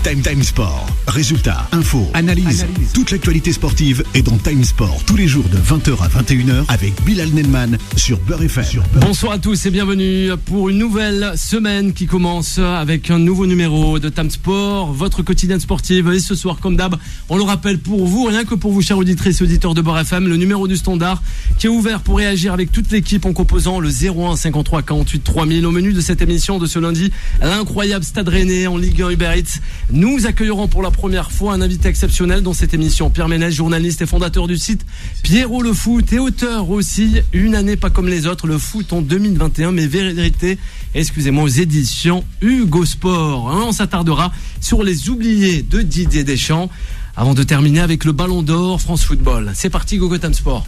Time Sport. Résultats, infos, analyse. Toute l'actualité sportive est dans Time Sport tous les jours de 20h à 21h avec Bilal Nelman sur Beurre FM. Bonsoir à tous et bienvenue pour une nouvelle semaine qui commence avec un nouveau numéro de Time Sport, votre quotidien sportif. Et ce soir, comme d'hab, on le rappelle pour vous, rien que pour vous, chers auditrices et auditeurs de Beurre FM, le numéro du standard qui est ouvert pour réagir avec toute l'équipe en composant le 01 53 48 3000. Au menu de cette émission de ce lundi, l'incroyable Stade Rennais en Ligue 1 Uber Eats. Nous accueillerons pour la première fois un invité exceptionnel dans cette émission. Pierre Ménez, journaliste et fondateur du site Pierrot le Foot et auteur aussi, une année pas comme les autres, le foot en 2021, mais vérité, aux éditions Hugo Sport. On s'attardera sur les oubliés de Didier Deschamps avant de terminer avec le Ballon d'Or France Football. C'est parti, Gogo Time Sport.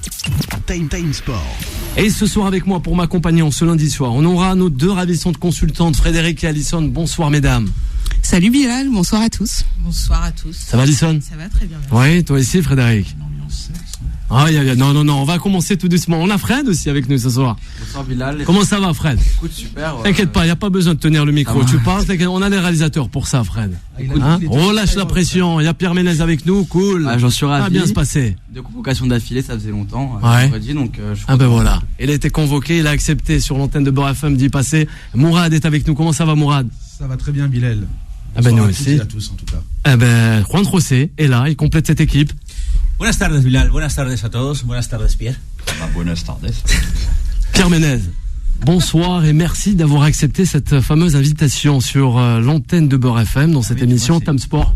Time Sport. Et ce soir avec moi pour m'accompagner ce lundi soir, on aura nos deux ravissantes consultantes, Frédéric et Alison. Bonsoir mesdames. Salut Bilal, bonsoir à tous. Bonsoir à tous. Ça va Alison? Ça va très bien. Merci. Oui, toi aussi Frédéric. Non, on va commencer tout doucement. On a Fred aussi avec nous ce soir. Bonsoir Bilal. Comment ça va Fred? Écoute, super. T'inquiète pas, il n'y a pas besoin de tenir le micro. Tu parles, on a les réalisateurs pour ça Fred. Relâche la pression, il y a Pierre Ménez avec nous, cool. J'en suis ravi. Ça va bien se passer. Deux convocations d'affilée, ça faisait longtemps. Ouais. Donc, voilà. Il a été convoqué, il a accepté sur l'antenne de Beurre FM d'y passer. Mourad est avec nous. Comment ça va Mourad? Ça va très bien Bilal. Nous aussi. À tous en tout cas. Juan José est là, il complète cette équipe. Buenas tardes Bilal, buenas tardes a todos, buenas tardes Pierre. Buenas tardes. Pierre Ménez, bonsoir et merci d'avoir accepté cette fameuse invitation sur l'antenne de Beurre FM dans cette émission Time Sport.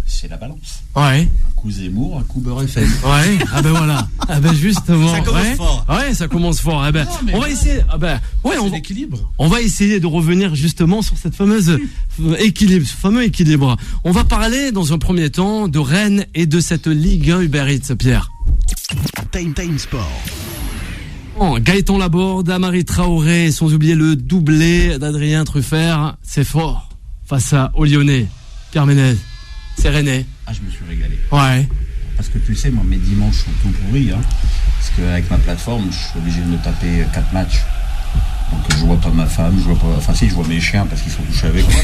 C'est la balance. Ouais. Un coup Zemmour, un coup Beurre FM. Ouais, voilà. Justement. Ça commence fort. Ouais, ça commence fort. On va essayer. L'équilibre. On va essayer de revenir justement sur cette fameuse équilibre, ce fameux équilibre. On va parler dans un premier temps de Rennes et de cette Ligue 1 Uber Eats, Pierre. Time Sport. Gaëtan Laborde, Amari Traoré, sans oublier le doublé d'Adrien Truffert. C'est fort face aux Lyonnais. Pierre Ménez, c'est Rennais. Je me suis régalé. Ouais. Parce que tu sais, moi mes dimanches sont tout pourris. Parce qu'avec ma plateforme, je suis obligé de me taper 4 matchs. Donc je vois pas ma femme, je vois mes chiens parce qu'ils sont couchés avec moi.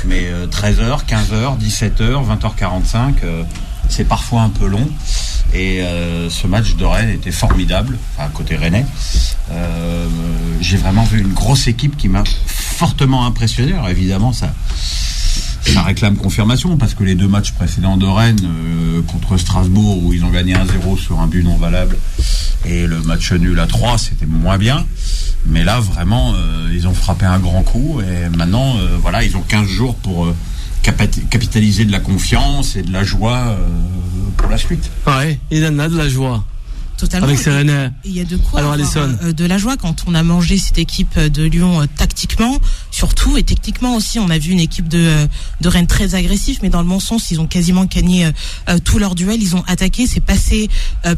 Mais 13h, 15h, 17h, 20h45, c'est parfois un peu long. Et ce match de Rennes était formidable, côté rennais. J'ai vraiment vu une grosse équipe qui m'a fortement impressionné. Alors évidemment, ça réclame confirmation parce que les deux matchs précédents de Rennes contre Strasbourg où ils ont gagné 1-0 sur un but non valable et le match nul à 3 c'était moins bien, mais là vraiment ils ont frappé un grand coup et maintenant ils ont 15 jours pour capitaliser de la confiance et de la joie pour la suite. Ouais, il en a de la joie. Totalement. Avec ses Rennais. Il y a de quoi avoir de la joie quand on a mangé cette équipe de Lyon tactiquement, surtout, et techniquement aussi. On a vu une équipe de Rennes très agressive, mais dans le bon sens, ils ont quasiment gagné tous leurs duels. Ils ont attaqué, c'est passé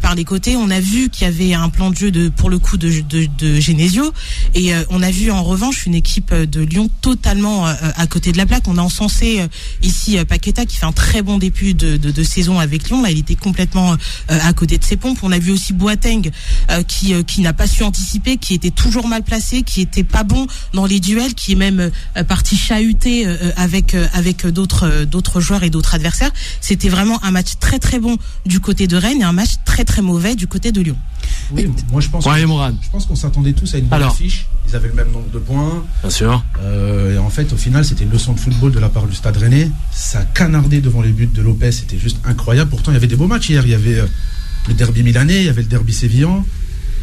par les côtés. On a vu qu'il y avait un plan de jeu pour le coup de Genesio, et on a vu en revanche une équipe de Lyon totalement à côté de la plaque. On a encensé ici Paqueta qui fait un très bon début de saison avec Lyon. Là, il était complètement à côté de ses pompes. On a vu aussi Boateng qui n'a pas su anticiper, qui était toujours mal placé, qui était pas bon dans les duels, qui est même parti chahuter avec d'autres joueurs et d'autres adversaires. C'était vraiment un match très très bon du côté de Rennes et un match très très mauvais du côté de Lyon. Oui, moi je pense qu'on s'attendait tous à une bonne affiche. Ils avaient le même nombre de points. Bien sûr. Et en fait, au final, c'était une leçon de football de la part du Stade Rennais. Ça canardait devant les buts de Lopez, c'était juste incroyable. Pourtant, il y avait des beaux matchs hier. Il y avait le derby milanais, il y avait le derby sévillan.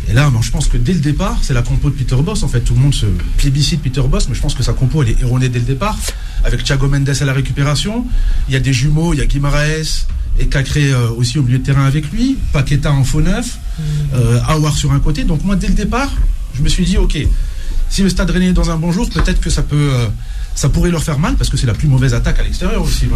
Et là, je pense que dès le départ, c'est la compo de Peter Bosz. En fait, tout le monde se plébiscite Peter Bosz, mais je pense que sa compo, elle est erronée dès le départ. Avec Thiago Mendes à la récupération, il y a des jumeaux, il y a Guimaraes et Cacré aussi au milieu de terrain avec lui, Paqueta en faux neuf, Aouar sur un côté. Donc moi, dès le départ, je me suis dit, ok, si le Stade Rennais est dans un bon jour, peut-être que ça pourrait leur faire mal parce que c'est la plus mauvaise attaque à l'extérieur aussi.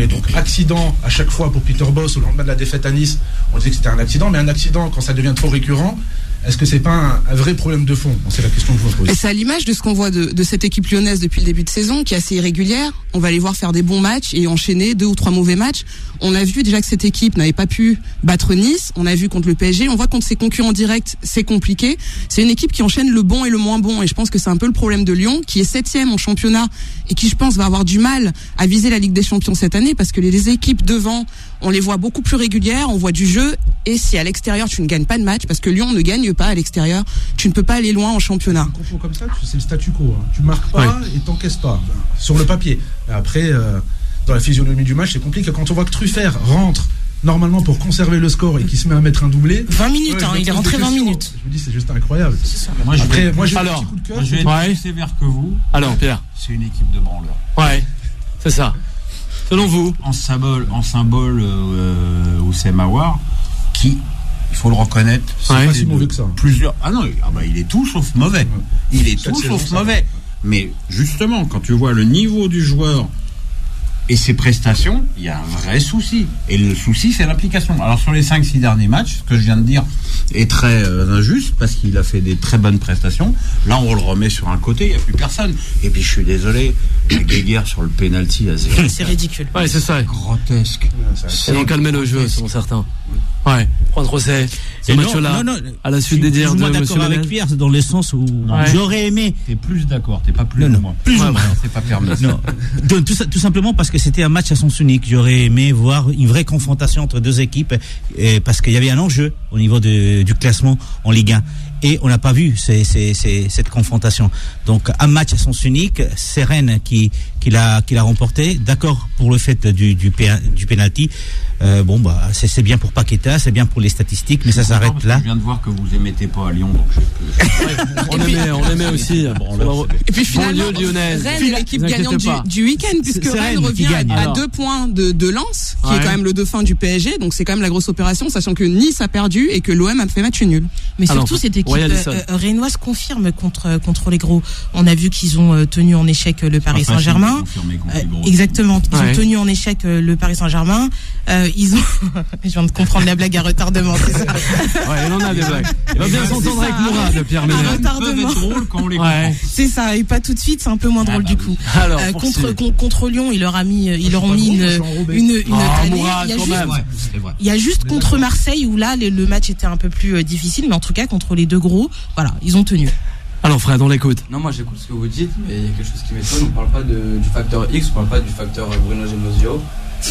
Donc accident à chaque fois pour Peter Bosz au lendemain de la défaite à Nice. On disait que c'était un accident, mais un accident quand ça devient trop récurrent, Est-ce que c'est pas un vrai problème de fond? C'est la question que je vous pose. Et c'est à l'image de ce qu'on voit de cette équipe lyonnaise depuis le début de saison, qui est assez irrégulière. On va les voir faire des bons matchs et enchaîner 2 ou 3 mauvais matchs. On a vu déjà que cette équipe n'avait pas pu battre Nice. On a vu contre le PSG. On voit contre ses concurrents directs, c'est compliqué. C'est une équipe qui enchaîne le bon et le moins bon. Et je pense que c'est un peu le problème de Lyon, qui est 7e en championnat et qui, je pense, va avoir du mal à viser la Ligue des Champions cette année, parce que les équipes devant, on les voit beaucoup plus régulières, on voit du jeu. Et si à l'extérieur tu ne gagnes pas de match, parce que Lyon ne gagne pas à l'extérieur, tu ne peux pas aller loin en championnat. Un complot comme ça, c'est le statu quo. Hein. Tu marques pas et t'encaisses pas, sur le papier. Et après, dans la physionomie du match, c'est compliqué. Quand on voit que Truffert rentre normalement pour conserver le score et qu'il se met à mettre un doublé. 20 minutes, il est rentré 20 minutes. Je me dis, c'est juste incroyable. Moi, je vais un alors, petit coup de cœur. je vais être plus sévère que vous. Alors, Pierre. C'est une équipe de branleurs. Ouais, c'est ça. Selon vous. En symbole Oussem Aouar, qui, il faut le reconnaître, c'est pas si mauvais que ça. Plusieurs. Ah non, il est tout sauf mauvais. Il est tout sauf mauvais. Mais justement, quand tu vois le niveau du joueur et ses prestations, il y a un vrai souci. Et le souci, c'est l'implication. Alors sur les 5-6 derniers matchs, ce que je viens de dire est très injuste, parce qu'il a fait des très bonnes prestations. Là, on le remet sur un côté, il n'y a plus personne. Et puis je suis désolé, la guéguerre sur le penalty à 0. C'est ridicule. Ouais, c'est ça. Grotesque. C'est donc calmer le jeu, selon certains. Ouais, prendre procès ce match-là, à la suite des dires de M. d'accord avec Pierre, dans le sens où j'aurais aimé. T'es plus d'accord, t'es pas plus non, moi. Plus ou moins. C'est pas permis. Non. Tout simplement parce que c'était un match à sens unique. J'aurais aimé voir une vraie confrontation entre deux équipes, parce qu'il y avait un enjeu au niveau du classement en Ligue 1. Et on n'a pas vu cette confrontation. Donc un match à sens unique, c'est Rennes qui l'a remporté. D'accord pour le fait du penalty. C'est bien pour Paqueta, c'est bien pour les statistiques, mais ça s'arrête là. Je viens de voir que vous émettez pas à Lyon, donc on aimait aussi. Et puis finalement, Rennes est l'équipe gagnante du week-end, puisque Rennes revient à 2 points de Lens, qui est quand même le dauphin du PSG. Donc c'est quand même la grosse opération, sachant que Nice a perdu et que l'OM a fait match nul. Mais surtout, cette équipe rennoise confirme contre les gros. On a vu qu'ils ont tenu en échec le Paris Saint-Germain. Exactement. Ils ont tenu en échec le Paris Saint-Germain. Ils ont. Je viens de comprendre la blague à retardement. C'est ça. Ouais, il en a des blagues. Il va bien s'entendre avec Mourad, Pierre Ménel. Retardement. Drôle quand on les comprend. C'est ça, et pas tout de suite, c'est un peu moins drôle du coup. Alors, contre Lyon, ils leur ont mis une tannée. Il y a juste contre Marseille où là le match était un peu plus difficile, mais en tout cas contre les deux gros, voilà, ils ont tenu. Alors Fred, on l'écoute. Non, moi j'écoute ce que vous dites, mais il y a quelque chose qui m'étonne. On parle pas du facteur X, on parle pas du facteur Bruno Genesio.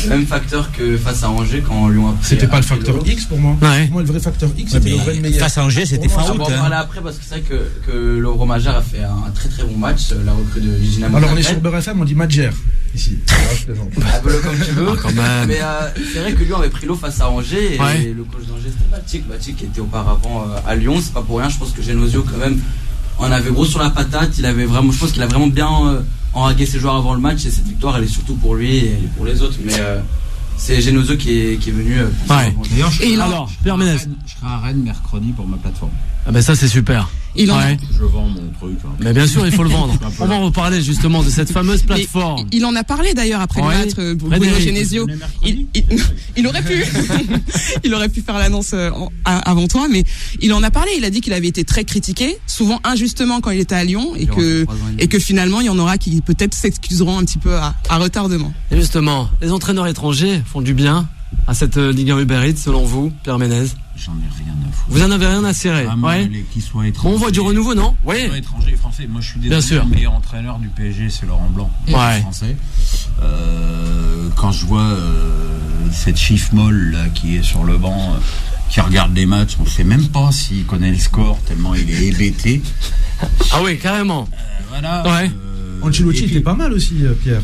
Même facteur que face à Angers quand Lyon a pris. C'était pas le facteur X pour moi. Ouais. Pour moi, le vrai facteur X, c'était le meilleur. Face à Angers, c'était fin août. On va en parler après, parce que c'est vrai que Laurent Majer a fait un très très bon match, la recrue du Dynamo. Alors on est sur BRFM, on dit Majer ici. Appelle-le comme tu veux. Quand même. Mais c'est vrai que Lyon avait pris l'eau face à Angers, et le coach d'Angers c'était Batik qui était auparavant à Lyon. C'est pas pour rien, je pense que Genesio quand même en avait gros sur la patate. Je pense qu'il a vraiment bien enragué ses joueurs avant le match, et cette victoire elle est surtout pour lui et elle est pour les autres. Mais c'est Genesio qui est venu. D'ailleurs, alors, Pierre Ménez. Je serai à Rennes mercredi pour ma plateforme. Ah ben ça c'est super. Je vends mon truc. Mais bien sûr, il faut le vendre. On va en reparler justement de cette fameuse plateforme. Il en a parlé d'ailleurs après le match, Bruno Genesio. Il aurait pu. Il aurait pu faire l'annonce avant toi, mais il en a parlé. Il a dit qu'il avait été très critiqué, souvent injustement quand il était à Lyon, et que finalement il y en aura qui peut-être s'excuseront un petit peu à retardement. Et justement, les entraîneurs étrangers font du bien à cette Ligue 1 Uber Eats, selon vous, Pierre Ménez? J'en ai rien à foutre. Vous en avez rien à cirer? Qu'ils soient étrangers. Bon, on voit du renouveau, non? Oui. Qu'ils soient étrangers, français. Moi, je suis désolé, le meilleur entraîneur du PSG, c'est Laurent Blanc, français. Quand je vois cette chiffre molle là qui est sur le banc, qui regarde les matchs, on ne sait même pas s'il connaît le score tellement il est hébété. Ah oui, carrément. Voilà. Ancelotti était pas mal aussi, Pierre.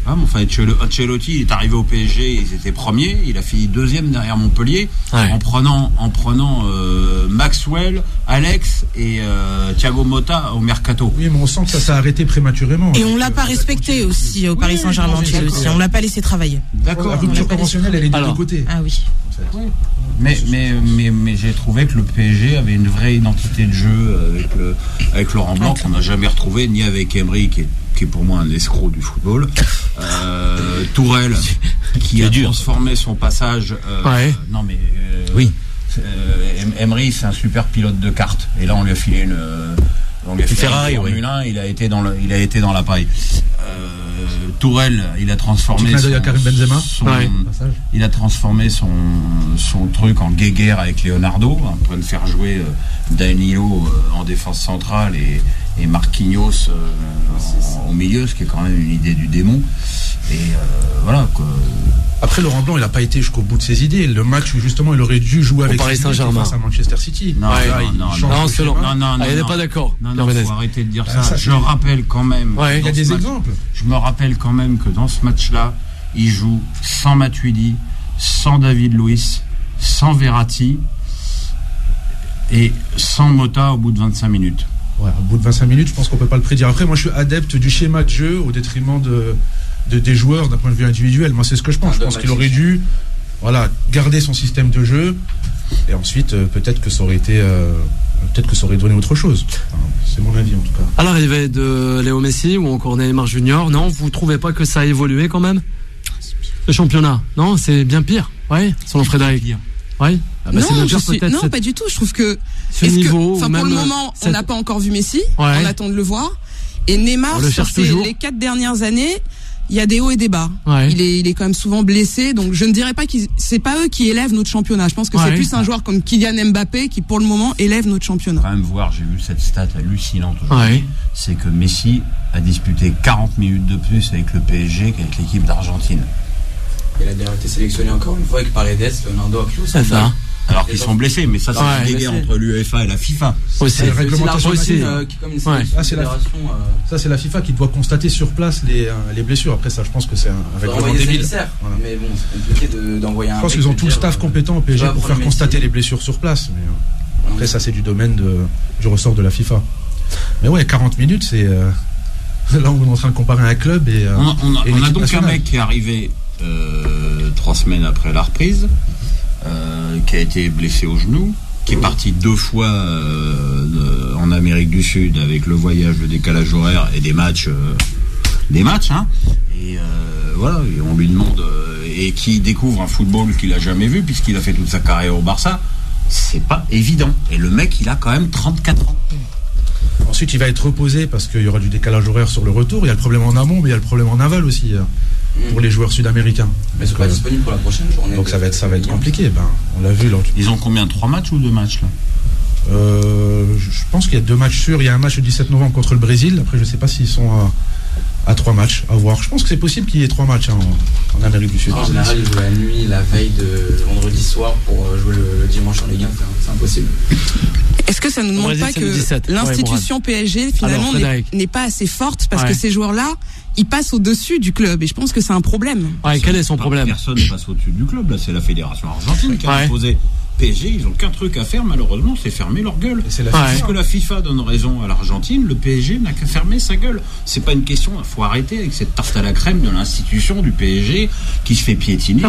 Enfin, Ancelotti, il est arrivé au PSG, ils étaient premiers, il a fini deuxième derrière Montpellier, en prenant Maxwell, Alex et Thiago Motta au mercato. Oui, mais on sent que ça s'est arrêté prématurément. Et on l'a pas respecté aussi au Paris Saint-Germain, Ancelotti. On l'a pas laissé travailler. D'accord. La rupture conventionnelle, elle est des deux côtés. Ah oui. Mais j'ai trouvé que le PSG avait une vraie identité de jeu avec Laurent Blanc qu'on n'a jamais retrouvé, ni avec Emery qui est pour moi un escroc du football. Tourelle qui a transformé son passage. Oui. Emery, c'est un super pilote de kart. Et là, on lui a filé une Ferrari, Formule 1, il a été dans la paille. Tourelle, il a transformé son truc en guéguerre avec Leonardo, en train de faire jouer Danilo en défense centrale et Marquinhos au milieu, ce qui est quand même une idée du démon. Et voilà quoi. Après, Laurent Blanc, il n'a pas été jusqu'au bout de ses idées. Le match où justement il aurait dû jouer avec Paris Saint-Germain face à Manchester City. Non, il n'est pas d'accord. Non, faut arrêter de dire ça. Je rappelle quand même. Il y a des exemples. Je me rappelle quand même que dans ce match-là, il joue sans Matuidi, sans David Luiz, sans Verratti et sans Mota au bout de 25 minutes. Ouais, au bout de 25 minutes, je pense qu'on peut pas le prédire. Après, moi, je suis adepte du schéma de jeu au détriment des joueurs d'un point de vue individuel. Moi, c'est ce que je pense. Je pense qu'il aurait dû, garder son système de jeu et ensuite peut-être que ça aurait donné autre chose. Enfin, c'est mon avis en tout cas. À l'arrivée de Léo Messi ou encore Neymar Junior, non, vous trouvez pas que ça a évolué quand même, le championnat? Non, c'est bien pire. Ouais, selon Frédéric. Ouais. Non, pas du tout. Je trouve que pour le moment, on n'a pas encore vu Messi. On attend de le voir. Et Neymar, sur les 4 dernières années, il y a des hauts et des bas. Ouais. Il est quand même souvent blessé, donc je ne dirais pas c'est pas eux qui élèvent notre championnat. Je pense que c'est plus un joueur comme Kylian Mbappé qui, pour le moment, élève notre championnat. Quand même voir, j'ai vu cette stat hallucinante aujourd'hui, c'est que Messi a disputé 40 minutes de plus avec le PSG qu'avec l'équipe d'Argentine. Il a d'ailleurs été sélectionné encore une fois avec Paredes, Leonardo Aclus. C'est ça. Alors qu'ils sont blessés, mais ça c'est une guerre entre l'UEFA et la FIFA. C'est la réglementation aussi. Ça c'est la FIFA qui doit constater sur place les blessures. Après ça, je pense que c'est un règlement débile. Mais bon, c'est compliqué d'envoyer un. Je pense qu'ils ont tout le staff compétent au PSG pour faire constater les blessures sur place. Mais après ça, c'est du domaine du ressort de la FIFA. Mais ouais, 40 minutes, c'est là où on est en train de comparer un club et. On a donc un mec qui est arrivé 3 semaines après la reprise. Qui a été blessé au genou, qui est parti 2 fois en Amérique du Sud avec le voyage, le décalage horaire et des matchs, hein. Et voilà, et on lui demande et qui découvre un football qu'il a jamais vu puisqu'il a fait toute sa carrière au Barça. C'est pas évident. Et le mec, il a quand même 34 ans. Ensuite, il va être reposé parce qu'il y aura du décalage horaire sur le retour. Il y a le problème en amont, mais il y a le problème en aval aussi. Pour les joueurs sud-américains. Mais c'est pas disponible pour la prochaine journée. Donc ça va être compliqué. On l'a vu. Ils ont combien, 3 matchs ou 2 matchs là? Je pense qu'il y a 2 matchs sûrs. Il y a un match le 17 novembre contre le Brésil. Après, je sais pas s'ils sont à 3 matchs. À voir. Je pense que c'est possible qu'il y ait 3 matchs en Amérique du Sud. En général, ils jouent la nuit, la veille de vendredi soir pour jouer le dimanche en Ligue 1. C'est impossible. Est-ce que ça ne nous montre pas que l'institution PSG finalement n'est pas assez forte parce que ces joueurs-là, ils passent au-dessus du club et je pense que c'est un problème. Quel est son problème? Personne ne passe au-dessus du club. Là, c'est la fédération argentine qui a imposé. PSG, ils ont qu'un truc à faire, malheureusement, c'est fermer leur gueule. Puisque la FIFA donne raison à l'Argentine, le PSG n'a qu'à fermer sa gueule. C'est pas une question, il faut arrêter avec cette tarte à la crème de l'institution du PSG qui se fait piétiner.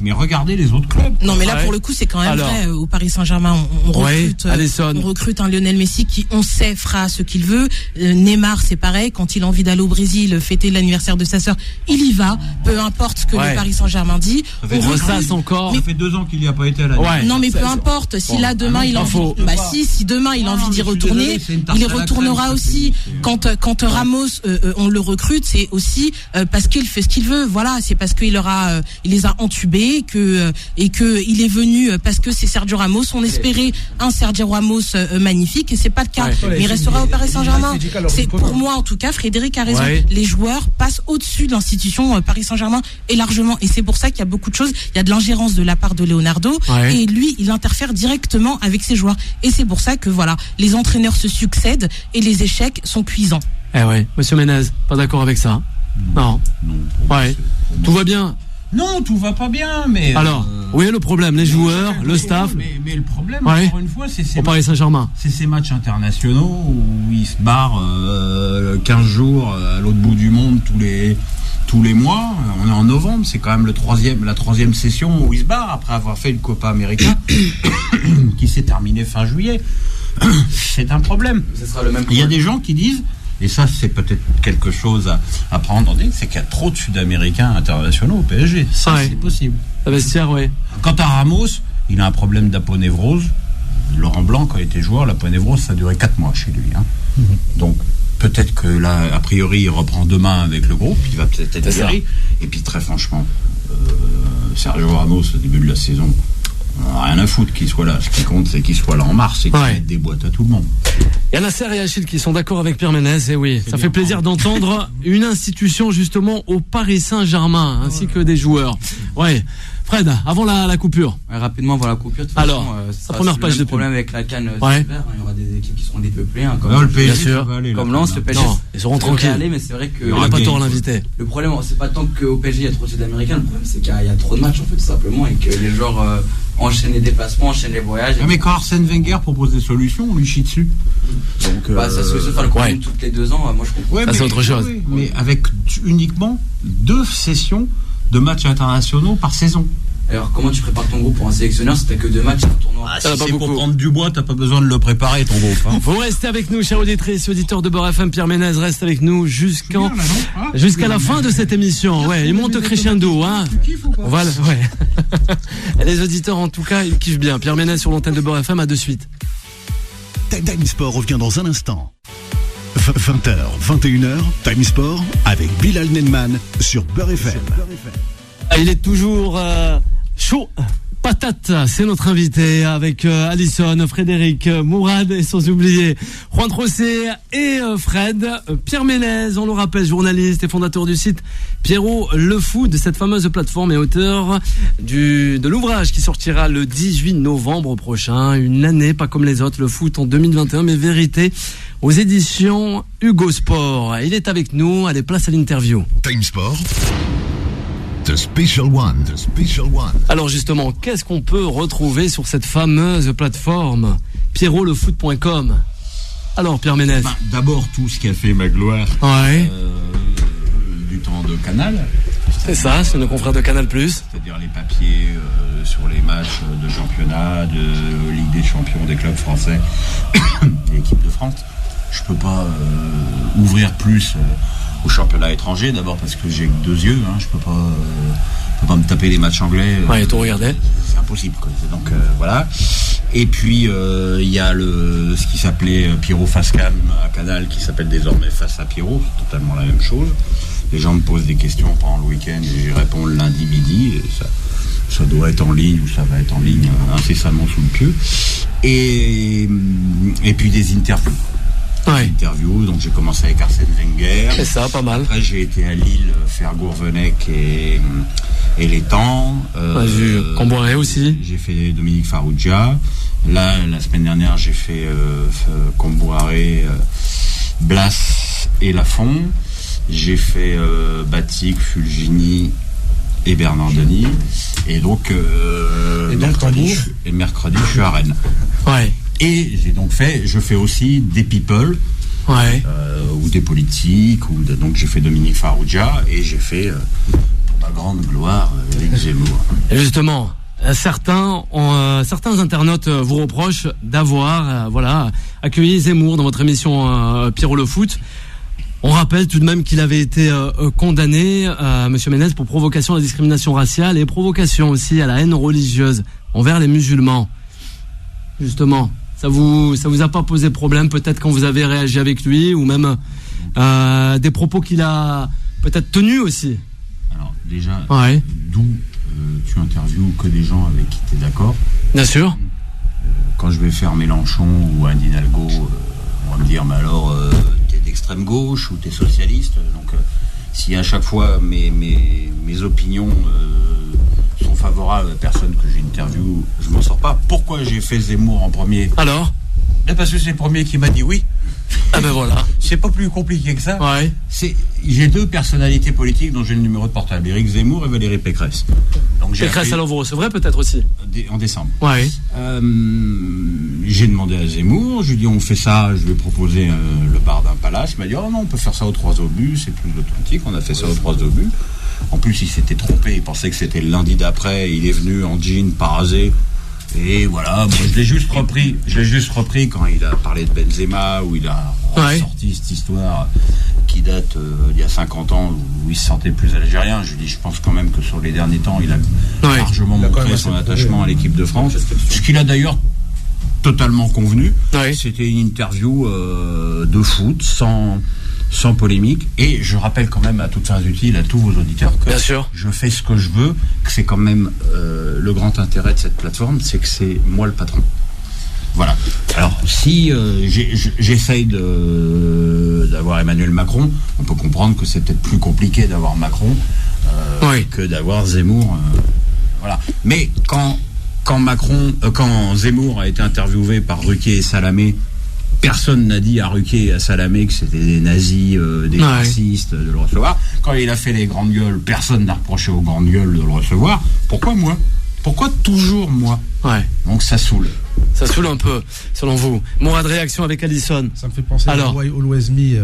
Mais regardez les autres clubs. Non, mais là, pour le coup, c'est quand même vrai. Au Paris Saint-Germain, on recrute un Lionel Messi qui, on sait, fera ce qu'il veut. Neymar, c'est pareil. Quand il a envie d'aller au Brésil fêter l'anniversaire de sa sœur, il y va. Peu importe ce que le Paris Saint-Germain dit. Ça fait 2 ans qu'il n'y a pas été à la Non, mais peu importe. Si là demain il a envie, si demain il a envie d'y retourner, il y retournera aussi. Quand Ramos, on le recrute, c'est aussi parce qu'il fait ce qu'il veut. Voilà, c'est parce qu'il les a entubés et que il est venu parce que c'est Sergio Ramos. On espérait un Sergio Ramos magnifique et c'est pas le cas. Mais il restera au Paris Saint-Germain. C'est pour moi en tout cas. Frédéric a raison. Les joueurs passent au-dessus de l'institution Paris Saint-Germain et largement. Et c'est pour ça qu'il y a beaucoup de choses. Il y a de l'ingérence de la part de Leonardo et lui, il interfère directement avec ses joueurs. Et c'est pour ça que les entraîneurs se succèdent et les échecs sont cuisants. Monsieur Ménez, pas d'accord avec ça? Non. Tout va bien? Non, tout va pas bien, mais... Alors, le problème, les joueurs, le staff... Mais le problème, encore une fois, c'est au Paris Saint-Germain. C'est ces matchs internationaux où ils se barrent 15 jours à l'autre bout du monde tous les mois. On est en novembre, c'est quand même la troisième session où ils se barrent après avoir fait une Copa América qui s'est terminée fin juillet. C'est un problème. Ce sera le même problème. Il y a des gens qui disent, et ça c'est peut-être quelque chose à prendre en compte, c'est qu'il y a trop de Sud-Américains internationaux au PSG. Ça c'est possible. Le vestiaire, Quant à Ramos, il a un problème d'aponévrose. Laurent Blanc, quand il était joueur, l'aponévrose, ça a duré 4 mois chez lui. Donc, peut-être que là, a priori, il reprend demain avec le groupe, il va peut-être être guéri. Et puis, très franchement, Sergio Ramos, au début de la saison, on n'a rien à foutre qu'il soit là. Ce qui compte, c'est qu'il soit là en mars et qu'il mette des boîtes à tout le monde. Il y a Nasser et Achille qui sont d'accord avec Pierre Ménez, et oui, ça fait plaisir d'entendre une institution justement au Paris Saint-Germain, ainsi que des joueurs. Ouais. Fred, avant la coupure. Ouais, rapidement avant la coupure. Alors, la première page de problème avec la CAN, ouais. il y aura des équipes qui seront dépeuplées, comme le PSG, bien sûr. Comme Lens, le PSG. Non, ils seront tranquilles. Aller, mais c'est vrai que il n'y a pas tort à l'inviter. Le problème, c'est pas tant qu'au PSG il y a trop de titres américains, le problème c'est qu'il y a trop de matchs en fait, tout simplement, et que les joueurs enchaînent les déplacements, enchaînent les voyages. Mais quand Arsène Wenger propose des solutions, on lui chie dessus. Donc, ça se fait faire le problème toutes les 2 ans, moi je comprends. Ouais, c'est autre chose. Mais avec uniquement 2 sessions de matchs internationaux par saison. Alors comment tu prépares ton groupe pour un sélectionneur si t'as que 2 matchs, un tournoi? Si c'est pour prendre du bois, t'as pas besoin de le préparer ton groupe. Vous restez avec nous, chers auditrices, auditeurs de Beurre FM. Pierre Ménez reste avec nous jusqu'à la fin de cette émission. Ouais, il monte crescendo, hein. On va Les auditeurs, en tout cas, ils kiffent bien. Pierre Ménez sur l'antenne de Beurre FM, à de suite. Time Sport revient dans un instant. 20h, 21h, Time Sport avec Bilal Nenman sur Beurre FM. Il est toujours chaud. Patate, c'est notre invité avec Alison, Frédéric, Mourad et sans oublier Juan José et Fred. Pierre Ménez, on le rappelle, journaliste et fondateur du site Pierrot Le Foot, de cette fameuse plateforme, et auteur de l'ouvrage qui sortira le 18 novembre prochain. Une année pas comme les autres, le foot en 2021, mais vérité, aux éditions Hugo Sport. Il est avec nous, allez, place à l'interview. Time Sport. The Special One. Alors justement, qu'est-ce qu'on peut retrouver sur cette fameuse plateforme pierrotlefoot.com? Alors Pierre Ménez. D'abord tout ce qui a fait ma gloire du temps de Canal. C'est ça, c'est nos confrères de Canal+. C'est-à-dire les papiers sur les matchs de championnat, de Ligue des Champions, des clubs français, et l'équipe de France. Je peux pas ouvrir plus au championnat étranger, d'abord parce que j'ai que 2 yeux, je peux pas me taper les matchs anglais. Et tout regarder. C'est impossible, quoi. Donc voilà. Et puis il y a ce qui s'appelait Pierrot Face Cam à Canal, qui s'appelle désormais Face à Pierrot, c'est totalement la même chose. Les gens me posent des questions pendant le week-end et j'y réponds le lundi midi. Et ça doit être en ligne, ou ça va être en ligne incessamment sous le pieu. Et puis des interviews. Interview, donc j'ai commencé avec Arsène Wenger. C'est ça, pas mal. Après j'ai été à Lille faire Gourvenec et L'étang. Comboiré aussi. J'ai fait Dominique Farrugia. Là, la semaine dernière, j'ai fait Comboiré, Blas et Lafont. J'ai fait Batik, Fulgini et Bernard Denis. Et donc, mercredi, je suis à Rennes. Ouais. Et je fais aussi des people, ou des politiques, donc j'ai fait Dominique Farrugia et j'ai fait, ma grande gloire, Éric Zemmour. Et justement, certains internautes vous reprochent d'avoir accueilli Zemmour dans votre émission Pierrot le Foot. On rappelle tout de même qu'il avait été condamné, Monsieur Ménez, pour provocation à la discrimination raciale et provocation aussi à la haine religieuse envers les musulmans. Justement. Ça vous a pas posé problème, peut-être, quand vous avez réagi avec lui, ou même des propos qu'il a peut-être tenus aussi? Alors déjà, d'où tu interviews que des gens avec qui tu es d'accord. Bien sûr. Quand je vais faire Mélenchon ou Anne Hidalgo, on va me dire, mais alors, t'es d'extrême gauche ou t'es socialiste? Donc si à chaque fois mes opinions sont favorables à la personne que j'interviewe, je m'en sors pas. Pourquoi j'ai fait Zemmour en premier? Alors? Parce que c'est le premier qui m'a dit oui. Ah ben voilà. C'est pas plus compliqué que ça. J'ai 2 personnalités politiques dont j'ai le numéro de portable, Éric Zemmour et Valérie Pécresse. Donc Pécresse, alors vous recevrez peut-être aussi? En décembre. J'ai demandé à Zemmour, je lui ai dit on fait ça, je vais proposer le bar d'un palace. Il m'a dit oh non, on peut faire ça aux 3 obus, c'est plus authentique, on a fait ça aux 3 obus. En plus, il s'était trompé, il pensait que c'était le lundi d'après, il est venu en jean, pas rasé. Et voilà, moi, je l'ai juste repris quand il a parlé de Benzema, où il a sorti cette histoire qui date il y a 50 ans, où il se sentait plus algérien. Je pense quand même que sur les derniers temps, il a largement montré son attachement à l'équipe de France. Ce qu'il a d'ailleurs totalement convenu. C'était une interview de foot, sans polémique, et je rappelle quand même à toutes fins utiles à tous vos auditeurs que je fais ce que je veux, que c'est quand même le grand intérêt de cette plateforme, c'est que c'est moi le patron. Voilà. Alors si j'essaye d'avoir Emmanuel Macron, on peut comprendre que c'est peut-être plus compliqué d'avoir Macron que d'avoir Zemmour. Voilà. Mais quand Zemmour a été interviewé par Ruquier et Salamé, personne n'a dit à Ruquier et à Salamé que c'était des nazis, des racistes, de le recevoir. Quand il a fait les grandes gueules, personne n'a reproché aux grandes gueules de le recevoir. Pourquoi moi ? Pourquoi toujours moi ? Donc ça saoule. Ça saoule un peu, selon vous. Mourad, réaction avec Alisson. Ça me fait penser à Always Me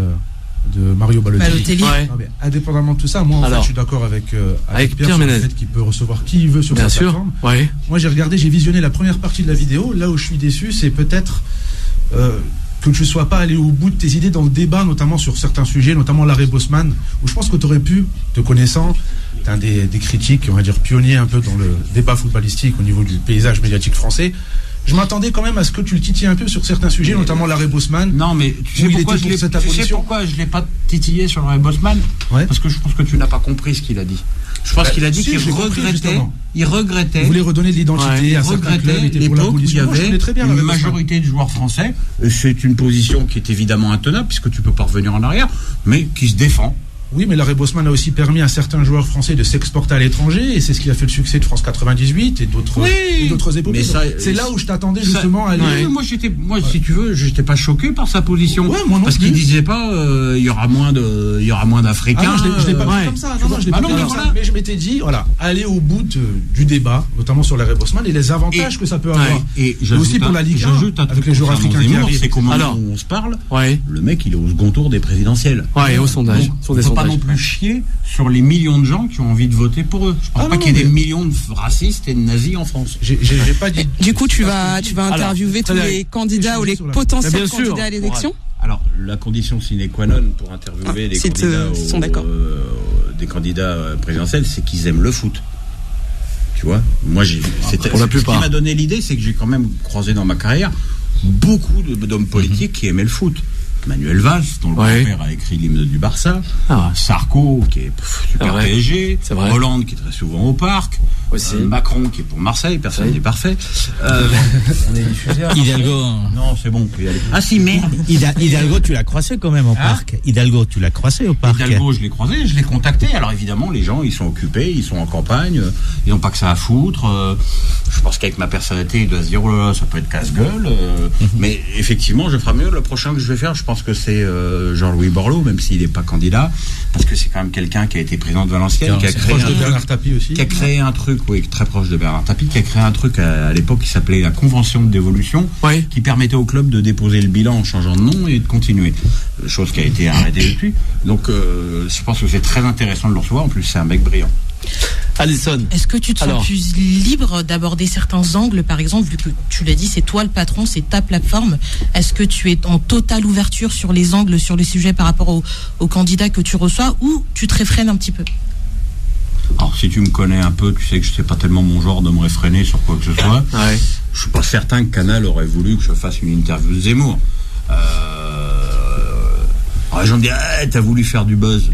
de Mario Balotelli. Non, mais indépendamment de tout ça, moi en fait, je suis d'accord avec Pierre sur le fait qu'il peut recevoir qui il veut sur sa plateforme. Moi j'ai visionné la première partie de la vidéo. Là où je suis déçu, c'est peut-être que tu ne sois pas allé au bout de tes idées dans le débat, notamment sur certains sujets, notamment l'arrêt Bosman, où je pense que tu aurais pu, te connaissant, t'es un des critiques, on va dire pionniers un peu dans le débat footballistique au niveau du paysage médiatique français. Je m'attendais quand même à ce que tu le titilles un peu sur certains sujets, notamment l'arrêt Bosman. Non, mais tu sais pourquoi je ne l'ai pas titillé sur l'arrêt Bosman ? Parce que je pense que tu n'as pas compris ce qu'il a dit. Je pense qu'il a dit qu'il regrettait. Il voulait redonner de l'identité à certains clubs. L'époque où il y avait une majorité de joueurs français. C'est une position qui est évidemment intenable, puisque tu ne peux pas revenir en arrière, mais qui se défend. Oui, mais l'arrêt Bosman a aussi permis à certains joueurs français de s'exporter à l'étranger, et c'est ce qui a fait le succès de France 98 et d'autres épopées. C'est là où je t'attendais justement à aller. Moi, si tu veux, j'étais pas choqué par sa position, parce qu'il disait pas il y aura moins d'Africains. Je l'ai pas vu comme ça. Non, je l'ai pas vu comme ça. Mais je m'étais dit, voilà, aller au bout du débat, notamment sur l'arrêt Bosman et les avantages que ça peut avoir. Et aussi pour la Ligue 1, avec les joueurs africains qui arrivent. C'est qu'au moment où on se parle, le mec il est au second tour des présidentielles. Et au sondage. Pas non plus chier sur les millions de gens qui ont envie de voter pour eux. Je pense pas qu'il y ait des millions de racistes et de nazis en France. J'ai pas dit. Du coup, tu vas interviewer tous les candidats ou les potentiels candidats à l'élection. Alors, la condition sine qua non pour interviewer des candidats présidentiels, c'est qu'ils aiment le foot. Tu vois, moi pour la plupart. Ce qui m'a donné l'idée, c'est que j'ai quand même croisé dans ma carrière beaucoup d'hommes politiques qui aimaient le foot. Manuel Valls, dont le grand-père a écrit l'hymne du Barça, Sarko, qui est super PSG, Hollande, qui est très souvent au parc, Macron, qui est pour Marseille, personne n'est parfait. On est diffusé. Hidalgo. Non, c'est bon, on peut y aller. Ah si, merde. Hidalgo, tu l'as croisé quand même au parc. Hidalgo, tu l'as croisé au parc. Hidalgo, je l'ai croisé, je l'ai contacté. Alors évidemment, les gens, ils sont occupés, ils sont en campagne, ils n'ont pas que ça à foutre. Je pense qu'avec ma personnalité, il doit se dire, oh là là, ça peut être casse-gueule. Mais effectivement, je ferai mieux. Le prochain que je vais faire, je pense que c'est Jean-Louis Borloo, même s'il n'est pas candidat, parce que c'est quand même quelqu'un qui a été président de Valenciennes, qui a créé un truc, très proche de Bernard Tapie, qui a créé un truc à l'époque qui s'appelait la convention de dévolution, qui permettait au club de déposer le bilan en changeant de nom et de continuer. Chose qui a été arrêtée depuis. Donc je pense que c'est très intéressant de le recevoir. En plus, c'est un mec brillant. Alisson. Est-ce que tu te sens plus libre d'aborder certains angles, par exemple, vu que tu l'as dit, c'est toi le patron, c'est ta plateforme. Est-ce que tu es en totale ouverture sur les angles, sur les sujets par rapport aux candidats que tu reçois, ou tu te réfrènes un petit peu? Alors, si tu me connais un peu, tu sais que je sais pas tellement mon genre de me réfréner sur quoi que ce soit. Je suis pas certain que Canal aurait voulu que je fasse une interview de Zemmour. Alors, les gens me disent, t'as voulu faire du buzz.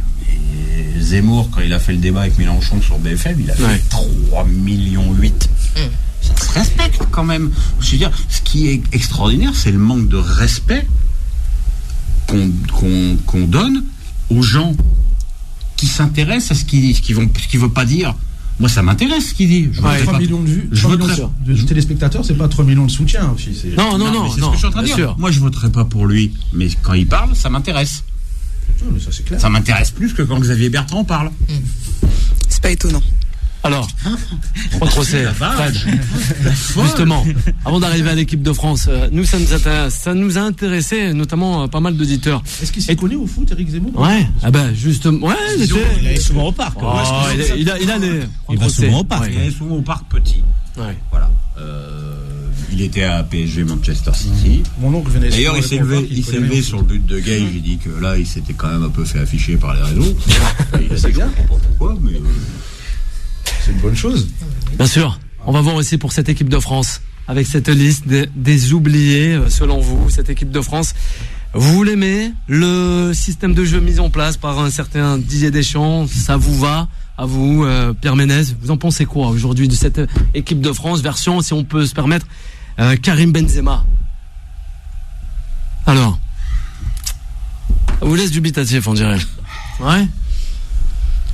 Zemmour, quand il a fait le débat avec Mélenchon sur BFM, il a fait 3,8 millions. Ça se respecte quand même. Je veux dire, ce qui est extraordinaire, c'est le manque de respect qu'on donne aux gens qui s'intéressent à ce qu'il veut pas dire. Moi, ça m'intéresse ce qu'il dit. 3 millions de vues, 3 millions de téléspectateurs, c'est pas 3 millions de soutien aussi. Non, c'est ce que je suis en train de dire. Moi, je voterai pas pour lui, mais quand il parle, ça m'intéresse. Ça, c'est clair. Ça m'intéresse plus que quand Xavier Bertrand parle. C'est pas étonnant. Alors, procès, Fred, justement, avant d'arriver à l'équipe de France, nous ça nous a intéressé, notamment pas mal d'auditeurs. Est-ce qu'il s'est connu au foot, Éric Zemmour? Ouais, justement, il allait souvent au parc. Il va souvent au parc. Il allait souvent au parc petit. Ouais. Voilà. Il était à PSG Manchester City. Mon oncle venait. D'ailleurs, il s'est levé sur le but de Gay. J'ai dit que là, il s'était quand même un peu fait afficher par les réseaux. C'est bien. Je comprends pas pourquoi, mais c'est une bonne chose. Bien sûr. On va voir aussi pour cette équipe de France, avec cette liste des oubliés, selon vous, cette équipe de France. Vous l'aimez, le système de jeu mis en place par un certain Didier Deschamps, ça vous va? À vous, Pierre Ménez, vous en pensez quoi aujourd'hui de cette équipe de France, version, si on peut se permettre, Karim Benzema? Alors, ça vous laisse dubitatif, on dirait. Ouais.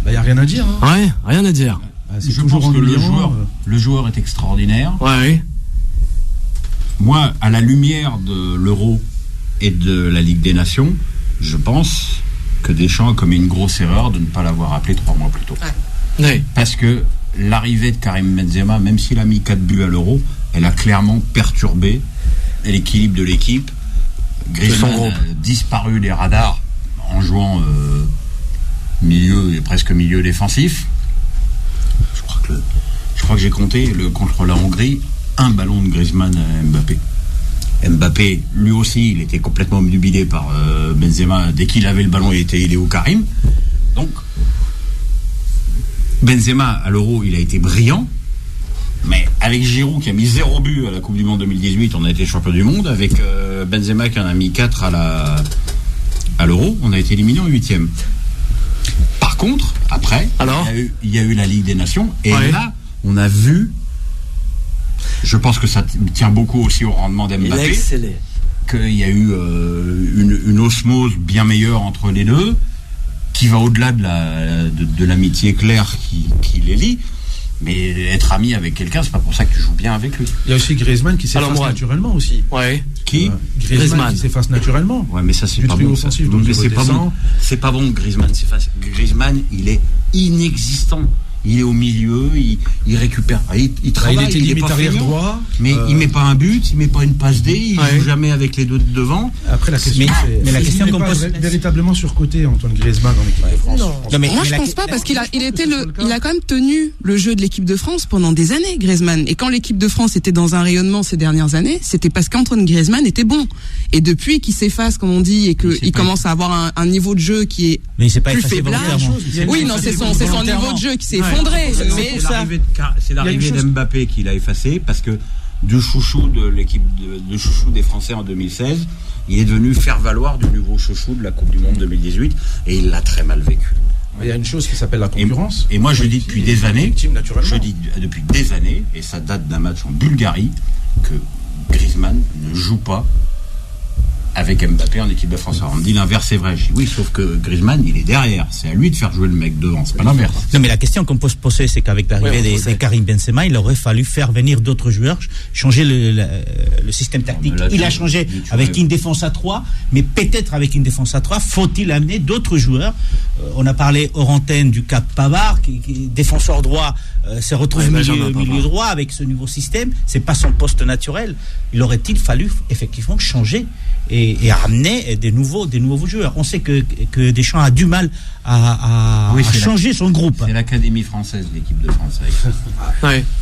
Bah, y a rien à dire. Hein. Ouais, rien à dire. je pense que le joueur est extraordinaire. Ouais. Moi, à la lumière de l'Euro et de la Ligue des Nations, je pense que Deschamps a commis une grosse erreur de ne pas l'avoir appelé 3 mois plus tôt. Ouais. Parce que l'arrivée de Karim Benzema, même s'il a mis 4 buts à l'Euro, elle a clairement perturbé l'équilibre de l'équipe. Griezmann a disparu des radars en jouant milieu et presque milieu défensif. Je crois que j'ai compté contre la Hongrie, un ballon de Griezmann à Mbappé. Mbappé, lui aussi, il était complètement obnubilé par Benzema. Dès qu'il avait le ballon, il est au Karim. Donc, Benzema, à l'Euro, il a été brillant. Mais avec Giroud, qui a mis 0 but à la Coupe du Monde 2018, on a été champion du monde. Avec Benzema, qui en a mis 4 à l'Euro, on a été éliminé en 8e. Par contre, après, il y a eu la Ligue des Nations. Et là, on a vu... Je pense que ça tient beaucoup aussi au rendement d'Mbappé. Qu'il y a eu une osmose bien meilleure entre les deux, qui va au-delà de l'amitié claire qui les lie. Mais être ami avec quelqu'un, c'est pas pour ça que tu joues bien avec lui. Il y a aussi Griezmann qui s'efface naturellement aussi. Ouais. Qui Griezmann qui s'efface naturellement. Ouais, mais ça c'est pas bon. C'est pas bon que Griezmann s'efface. Griezmann, il est inexistant. Il est au milieu, il récupère, il travaille, il était limite arrière droit, mais il met pas un but, il met pas une passe D, il joue jamais avec les deux de devant. Après la question, mais la question qu'on pose véritablement surcoté Antoine Griezmann dans l'équipe de France. Moi je pense pas parce qu'il a quand même tenu le jeu de l'équipe de France pendant des années, Griezmann. Et quand l'équipe de France était dans un rayonnement ces dernières années, c'était parce qu'Antoine Griezmann était bon. Et depuis qu'il s'efface, comme on dit, et qu'il commence à avoir un niveau de jeu qui est plus faible. Oui, non, c'est son niveau de jeu qui s'est effondré. C'est l'arrivée d'Mbappé qui l'a effacé, parce que du chouchou de l'équipe de chouchou des Français en 2016, il est devenu faire valoir du nouveau chouchou de la Coupe du Monde 2018, et il l'a très mal vécu. Il y a une chose qui s'appelle la concurrence. Et moi je dis depuis des années, et ça date d'un match en Bulgarie, que Griezmann ne joue pas avec Mbappé en équipe de France. Alors on me dit l'inverse, c'est vrai. Je dis oui, sauf que Griezmann, il est derrière. C'est à lui de faire jouer le mec devant, c'est pas l'inverse. Non, mais la question qu'on peut se poser, c'est qu'avec l'arrivée de Karim Benzema, il aurait fallu faire venir d'autres joueurs, changer le système tactique. Il a changé avec une défense à 3, mais peut-être avec une défense à 3, faut-il amener d'autres joueurs? On a parlé hors antenne du cas Pavard, qui défenseur droit, se retrouve milieu droit avec ce nouveau système. C'est pas son poste naturel. Il aurait-il fallu effectivement changer et amener des nouveaux joueurs. On sait que Deschamps a du mal à changer son groupe. C'est l'Académie française, l'équipe de France.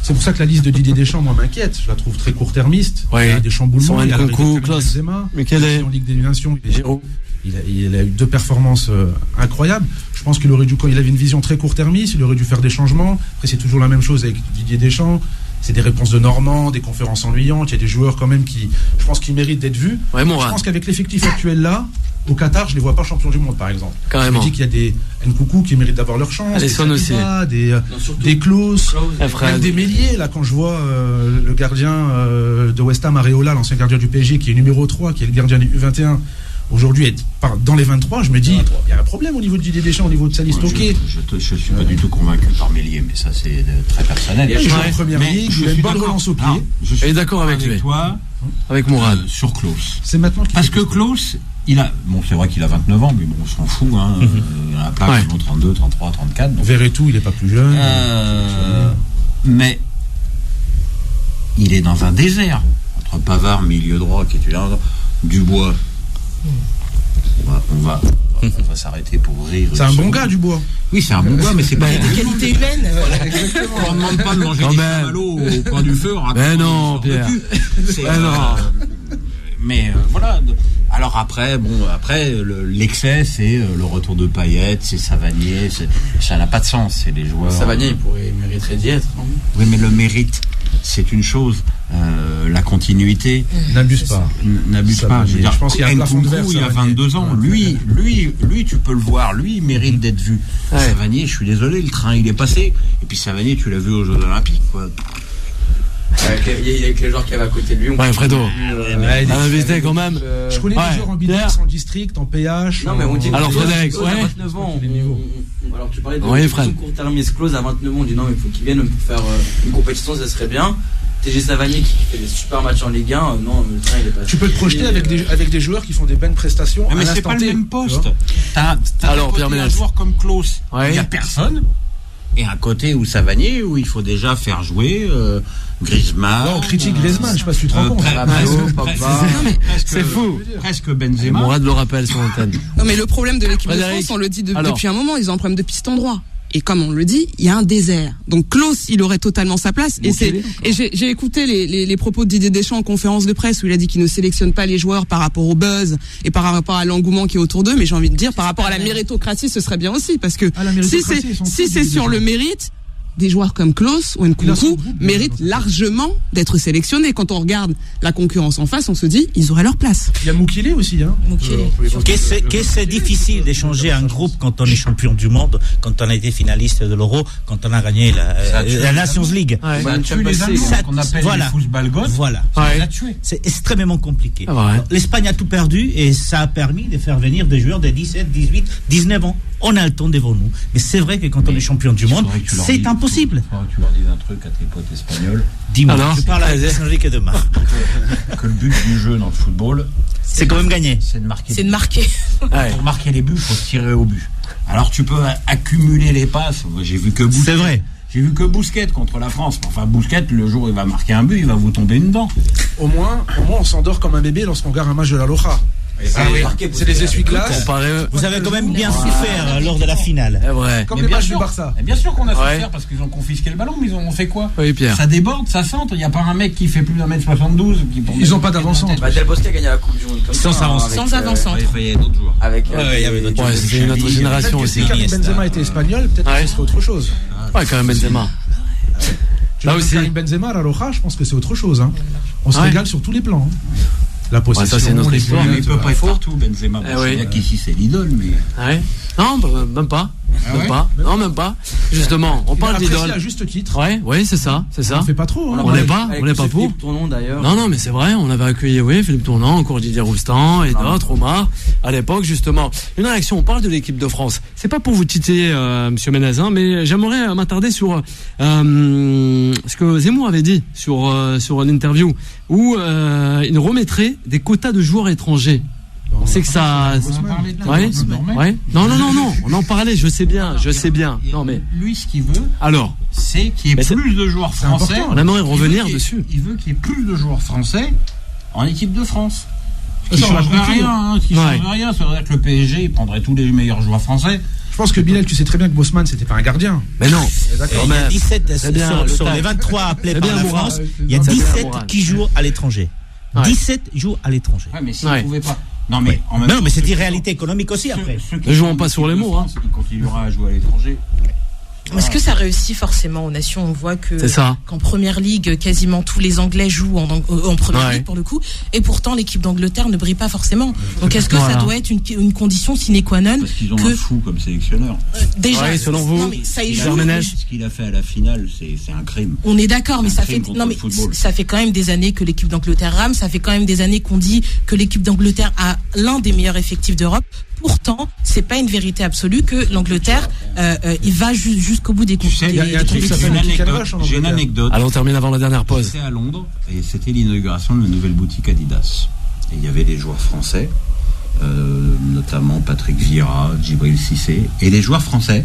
C'est pour ça que la liste de Didier Deschamps, moi, m'inquiète. Je la trouve très court-termiste. Il y a des chamboulements. Il y a en Ligue des Nations. Il a eu 2 performances incroyables. Je pense qu'il aurait dû, quand il avait une vision très court-termiste, il aurait dû faire des changements. Après, c'est toujours la même chose avec Didier Deschamps. C'est des réponses de Normand, des conférences ennuyantes. Il y a des joueurs quand même qui, je pense, qui méritent d'être vus. Je pense qu'avec l'effectif actuel là, au Qatar, je les vois pas champions du monde, par exemple. Carrément. Je me dis qu'il y a des Nkoukou qui méritent d'avoir leur chance, des Saliba, des Klose, même des Mélier. Là, quand je vois le gardien de West Ham, Areola, l'ancien gardien du PSG, qui est numéro 3, qui est le gardien des U21, aujourd'hui est dans les 23, je me dis, il y a un problème au niveau de Didier Deschamps, au niveau de sa liste. Je suis pas du tout convaincu par Mélier, mais ça c'est très personnel. Il joue en première ligue, il a une bonne relance au pied. Je suis d'accord avec lui. Toi, avec Mourad. Sur Klose. C'est maintenant parce que Klose, c'est vrai qu'il a 29 ans, mais bon, on s'en fout. Il y en a plein qui ont 32, 33, 34. Verretou, il n'est pas plus jeune. Mais il est dans un désert. Entre Pavard, milieu droit, qui est là, Dubois. On va on va s'arrêter pour rire. C'est un bon gars, Dubois. Oui, c'est un bon gars, mais c'est pas des qualités humaines. Voilà, exactement. On ne demande pas de manger des chamallows au coin du feu. Mais non, Pierre. Mais voilà. Alors après, l'excès, c'est le retour de Payet, c'est Savanier, ça n'a pas de sens. C'est les joueurs. Savanier, il mériterait d'y être. Oui, mais le mérite, c'est une chose. La continuité. N'abuse pas. Je pense qu'il y a un plafond de verre. Il a 22 ans. Lui, tu peux le voir. Lui, il mérite d'être vu. Ouais. Savanier, je suis désolé, le train, il est passé. Et puis Savanier, tu l'as vu aux Jeux Olympiques, quoi. Avec les joueurs qui avaient à côté de lui. Ouais, Fredo. Invité quand même. Je connais des joueurs en Bidex, en district, en PH. Non, mais on dit. Alors, Frédéric, à 29 ans. Alors, tu parlais de court-termiste close à 29 ans. On dit non, mais il faut qu'il vienne pour faire une compétition, ça serait bien. TG Savanier qui fait des super matchs en Ligue 1, non, le train il est pas. Tu peux te projeter avec des joueurs qui font des bonnes prestations. Mais c'est pas le même poste. Alors, Pierre Ménès. Un joueur comme Klose, il n'y a personne. Et un côté où Savanier, où il faut déjà faire jouer Griezmann. Non, on critique Griezmann, je sais pas si tu te rends compte. C'est fou. Presque Benzema. Mourad le rappelle sur l'antenne. Non, mais le problème de l'équipe de France, on le dit depuis un moment, ils ont un problème de piston droit. Et comme on le dit, il y a un désert. Donc Klose, il aurait totalement sa place. Et j'ai écouté les propos de Didier Deschamps en conférence de presse où il a dit qu'il ne sélectionne pas les joueurs par rapport au buzz et par rapport à l'engouement qui est autour d'eux. Mais j'ai envie de dire, par rapport à la méritocratie, ce serait bien aussi. Parce que si c'est sur le mérite, des joueurs comme Klose ou Nkunku méritent largement d'être sélectionnés. Quand on regarde la concurrence en face, on se dit, ils auraient leur place. Il y a Moukile aussi, hein. C'est difficile d'échanger un groupe quand on est champion du monde, quand on a été finaliste de l'Euro, quand on a gagné la Nations League. Qu'on appelle les football gods. Voilà. C'est extrêmement compliqué. L'Espagne a tout perdu et ça a permis de faire venir des joueurs de 17, 18, 19 ans. On a le temps devant nous. Mais c'est vrai que quand on est champion du monde, c'est impossible. Tu leur dis un truc à tes potes espagnols. Dis-moi, je parle avec Enrique de Mar. Que le but du jeu dans le football, c'est quand même gagner. C'est de marquer. Pour marquer les buts, il faut tirer au but. Alors tu peux accumuler les passes. Moi, j'ai vu que Busquets. C'est vrai. J'ai vu que Busquets contre la France. Enfin, Busquets, le jour où il va marquer un but, il va vous tomber une dent. Au moins, on s'endort comme un bébé lorsqu'on regarde un match de la Loja. C'est les essuie-glaces. Vous avez quand même bien souffert lors de la finale. Comme les matchs du Barça. Bien sûr qu'on a souffert parce qu'ils ont confisqué le ballon, mais ils ont fait quoi? Oui, Pierre. Ça déborde, ça centre. Il n'y a pas un mec qui fait plus d'1m72. Ils n'ont pas d'avant-centre. Del Bosque a gagné la Coupe du Monde. Sans avant-centre. Il y avait d'autres joueurs. Il y avait d'autres joueurs. C'est une autre génération aussi. Si Karim Benzema était espagnol, peut-être que ce serait autre chose. Ouais, quand même Benzema. Là aussi. Karim Benzema à la Loja, je pense que c'est autre chose. On se régale sur tous les plans. La possession, ça c'est notre histoire. Mais il peut pas être partout, Benzema. C'est bien qu'ici c'est l'idole, mais. Non, même pas. Non, même pas. Justement, on parle d'idole. À juste titre. Ouais, c'est ça. On fait pas trop. On n'est pas pour. Philippe Tournon d'ailleurs. Non, mais c'est vrai. On avait accueilli, Philippe Tournon, encore Didier Roustan et d'autres, Omar, à l'époque justement. Une réaction. On parle de l'équipe de France. C'est pas pour vous titiller, Monsieur Ménazin, mais j'aimerais m'attarder sur ce que Zemmour avait dit sur l'interview où il remettrait des quotas de joueurs étrangers. On sait que ça. Non. On en parlait. Je sais bien. Non mais lui, ce qu'il veut, alors, c'est qu'il y ait plus de joueurs français. On aimerait revenir dessus. Il veut qu'il y ait plus de joueurs français en équipe de France. Ce qui changerait rien. Ça veut dire que le PSG il prendrait tous les meilleurs joueurs français. Je pense que Bilal, tu sais très bien que Bosman, c'était pas un gardien. Mais non. Il y a 17 sur les 23 appelés par la France. Il y a 17 qui jouent à l'étranger. 17 jouent à l'étranger. Ouais, mais s'ils ne pouvaient pas. Non, mais en même temps, mais c'est une réalité économique aussi après. Ne jouons pas sur les mots. Il continuera à jouer à l'étranger. Est-ce que ça réussit forcément aux nations? On voit que qu'en première ligue, quasiment tous les Anglais jouent en première ligue pour le coup, et pourtant l'équipe d'Angleterre ne brille pas forcément. Donc est-ce que ça doit être une condition sine qua non? Parce qu'ils ont un fou comme sélectionneur. Déjà, selon vous, non, mais ça y joue. Ce qu'il a fait à la finale, c'est un crime. On est d'accord, mais ça fait quand même des années que l'équipe d'Angleterre rame. Ça fait quand même des années qu'on dit que l'équipe d'Angleterre a l'un des meilleurs effectifs d'Europe. Pourtant, c'est pas une vérité absolue que l'Angleterre il va jusqu'au bout des compétitions. J'ai une anecdote. Allons, on termine avant la dernière pause. C'était à Londres et c'était l'inauguration de la nouvelle boutique Adidas. Et il y avait des joueurs français, notamment Patrick Vieira, Djibril Cissé, et les joueurs français,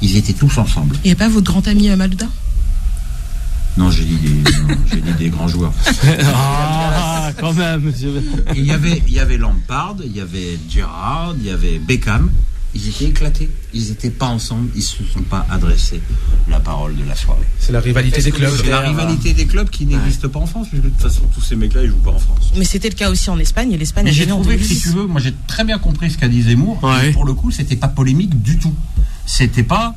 ils étaient tous ensemble. Il n'y a pas votre grand ami Malouda? Non, j'ai dit des grands joueurs. quand même. Il y avait Lampard, il y avait Gerrard, il y avait Beckham. Ils étaient éclatés. Ils n'étaient pas ensemble. Ils ne se sont pas adressés la parole de la soirée. C'est la rivalité des clubs. C'est la rivalité des clubs qui n'existe pas en France. Parce que de toute façon, tous ces mecs-là, ils jouent pas en France. Mais c'était le cas aussi en Espagne. Et l'Espagne Mais a j'ai gagné en trouvé que, 2010. si tu veux, moi j'ai très bien compris ce qu'a dit Zemmour. Ouais. Pour le coup, c'était pas polémique du tout. C'était pas.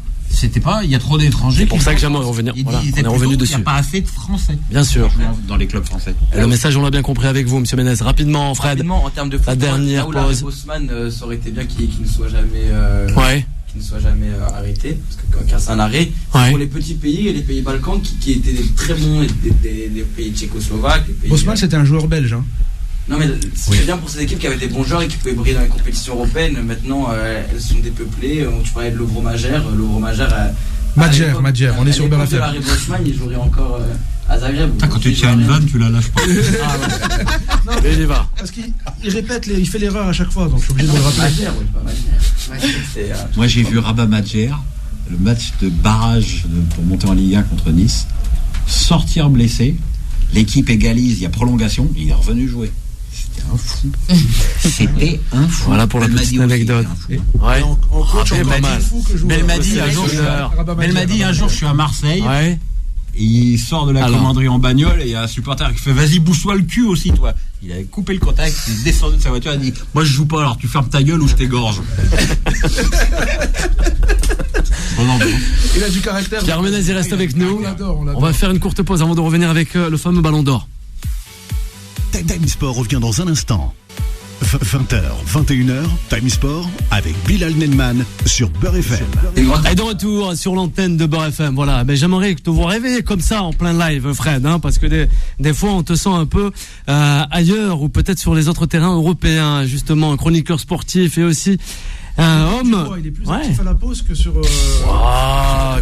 Il y a trop d'étrangers. C'est pour ça que j'aimerais revenir. Voilà, on est revenu dessus. Il n'y a pas assez de Français. Bien sûr. Dans les clubs français. Et le message, on l'a bien compris avec vous, Monsieur Ménez. Rapidement, Fred. Rapidement, en termes de football, la dernière là où pause. Bosman, ça aurait été bien qu'il ne soit jamais. Ouais. Qui ne soit jamais arrêté, parce que quand c'est un arrêt, Ouais. pour les petits pays et les pays Balkans qui étaient très bons, des pays tchécoslovaques. Bosman, c'était un joueur belge. Hein. Non, mais c'est bien pour ces équipes qui avaient des bons joueurs et qui pouvaient briller dans les compétitions européennes. Maintenant, elles sont dépeuplées. Tu parlais de Lovro Majer. Madjer, on est sur BRFM. Larry Bosman, il jouerait encore à Zagreb. Quand tu tiens une vanne, tu la lâches pas. Non, Et il y va. parce qu'il répète, il fait l'erreur à chaque fois, donc je suis obligé de le rappeler. Majer, oui, pas Majer. Moi, j'ai vu Rabat Madjer, le match de barrage pour monter en Ligue 1 contre Nice, sortir blessé. L'équipe égalise, il y a prolongation, il est revenu jouer. C'était un fou. C'était un fou. Voilà pour la petite anecdote. Ouais. En coach, Ah, encore pas mal. plus fou que joueur. Belmadi, un jour, je suis à Marseille. Ouais. Et il sort de la Alors. commanderie en bagnole et il y a un supporter qui fait vas-y bouge-toi le cul aussi toi. Il a coupé le contact, il est descendu de sa voiture et a dit moi je joue pas alors tu fermes ta gueule ou je t'égorge. Il a du caractère. Pierre Ménez, il reste avec nous. On l'adore. On va faire une courte pause avant de revenir avec le fameux Ballon d'Or. Time Sport revient dans un instant. 20h, 21h, Time Sport avec Bilal Nenman sur Beurre FM. Et de retour sur l'antenne de Beurre FM. Voilà, ben j'aimerais te vous réveiller comme ça en plein live, Fred, hein, parce que des fois on te sent un peu ailleurs ou peut-être sur les autres terrains européens, justement, un chroniqueur sportif et aussi un homme. Il est plus actif à la pause que sur.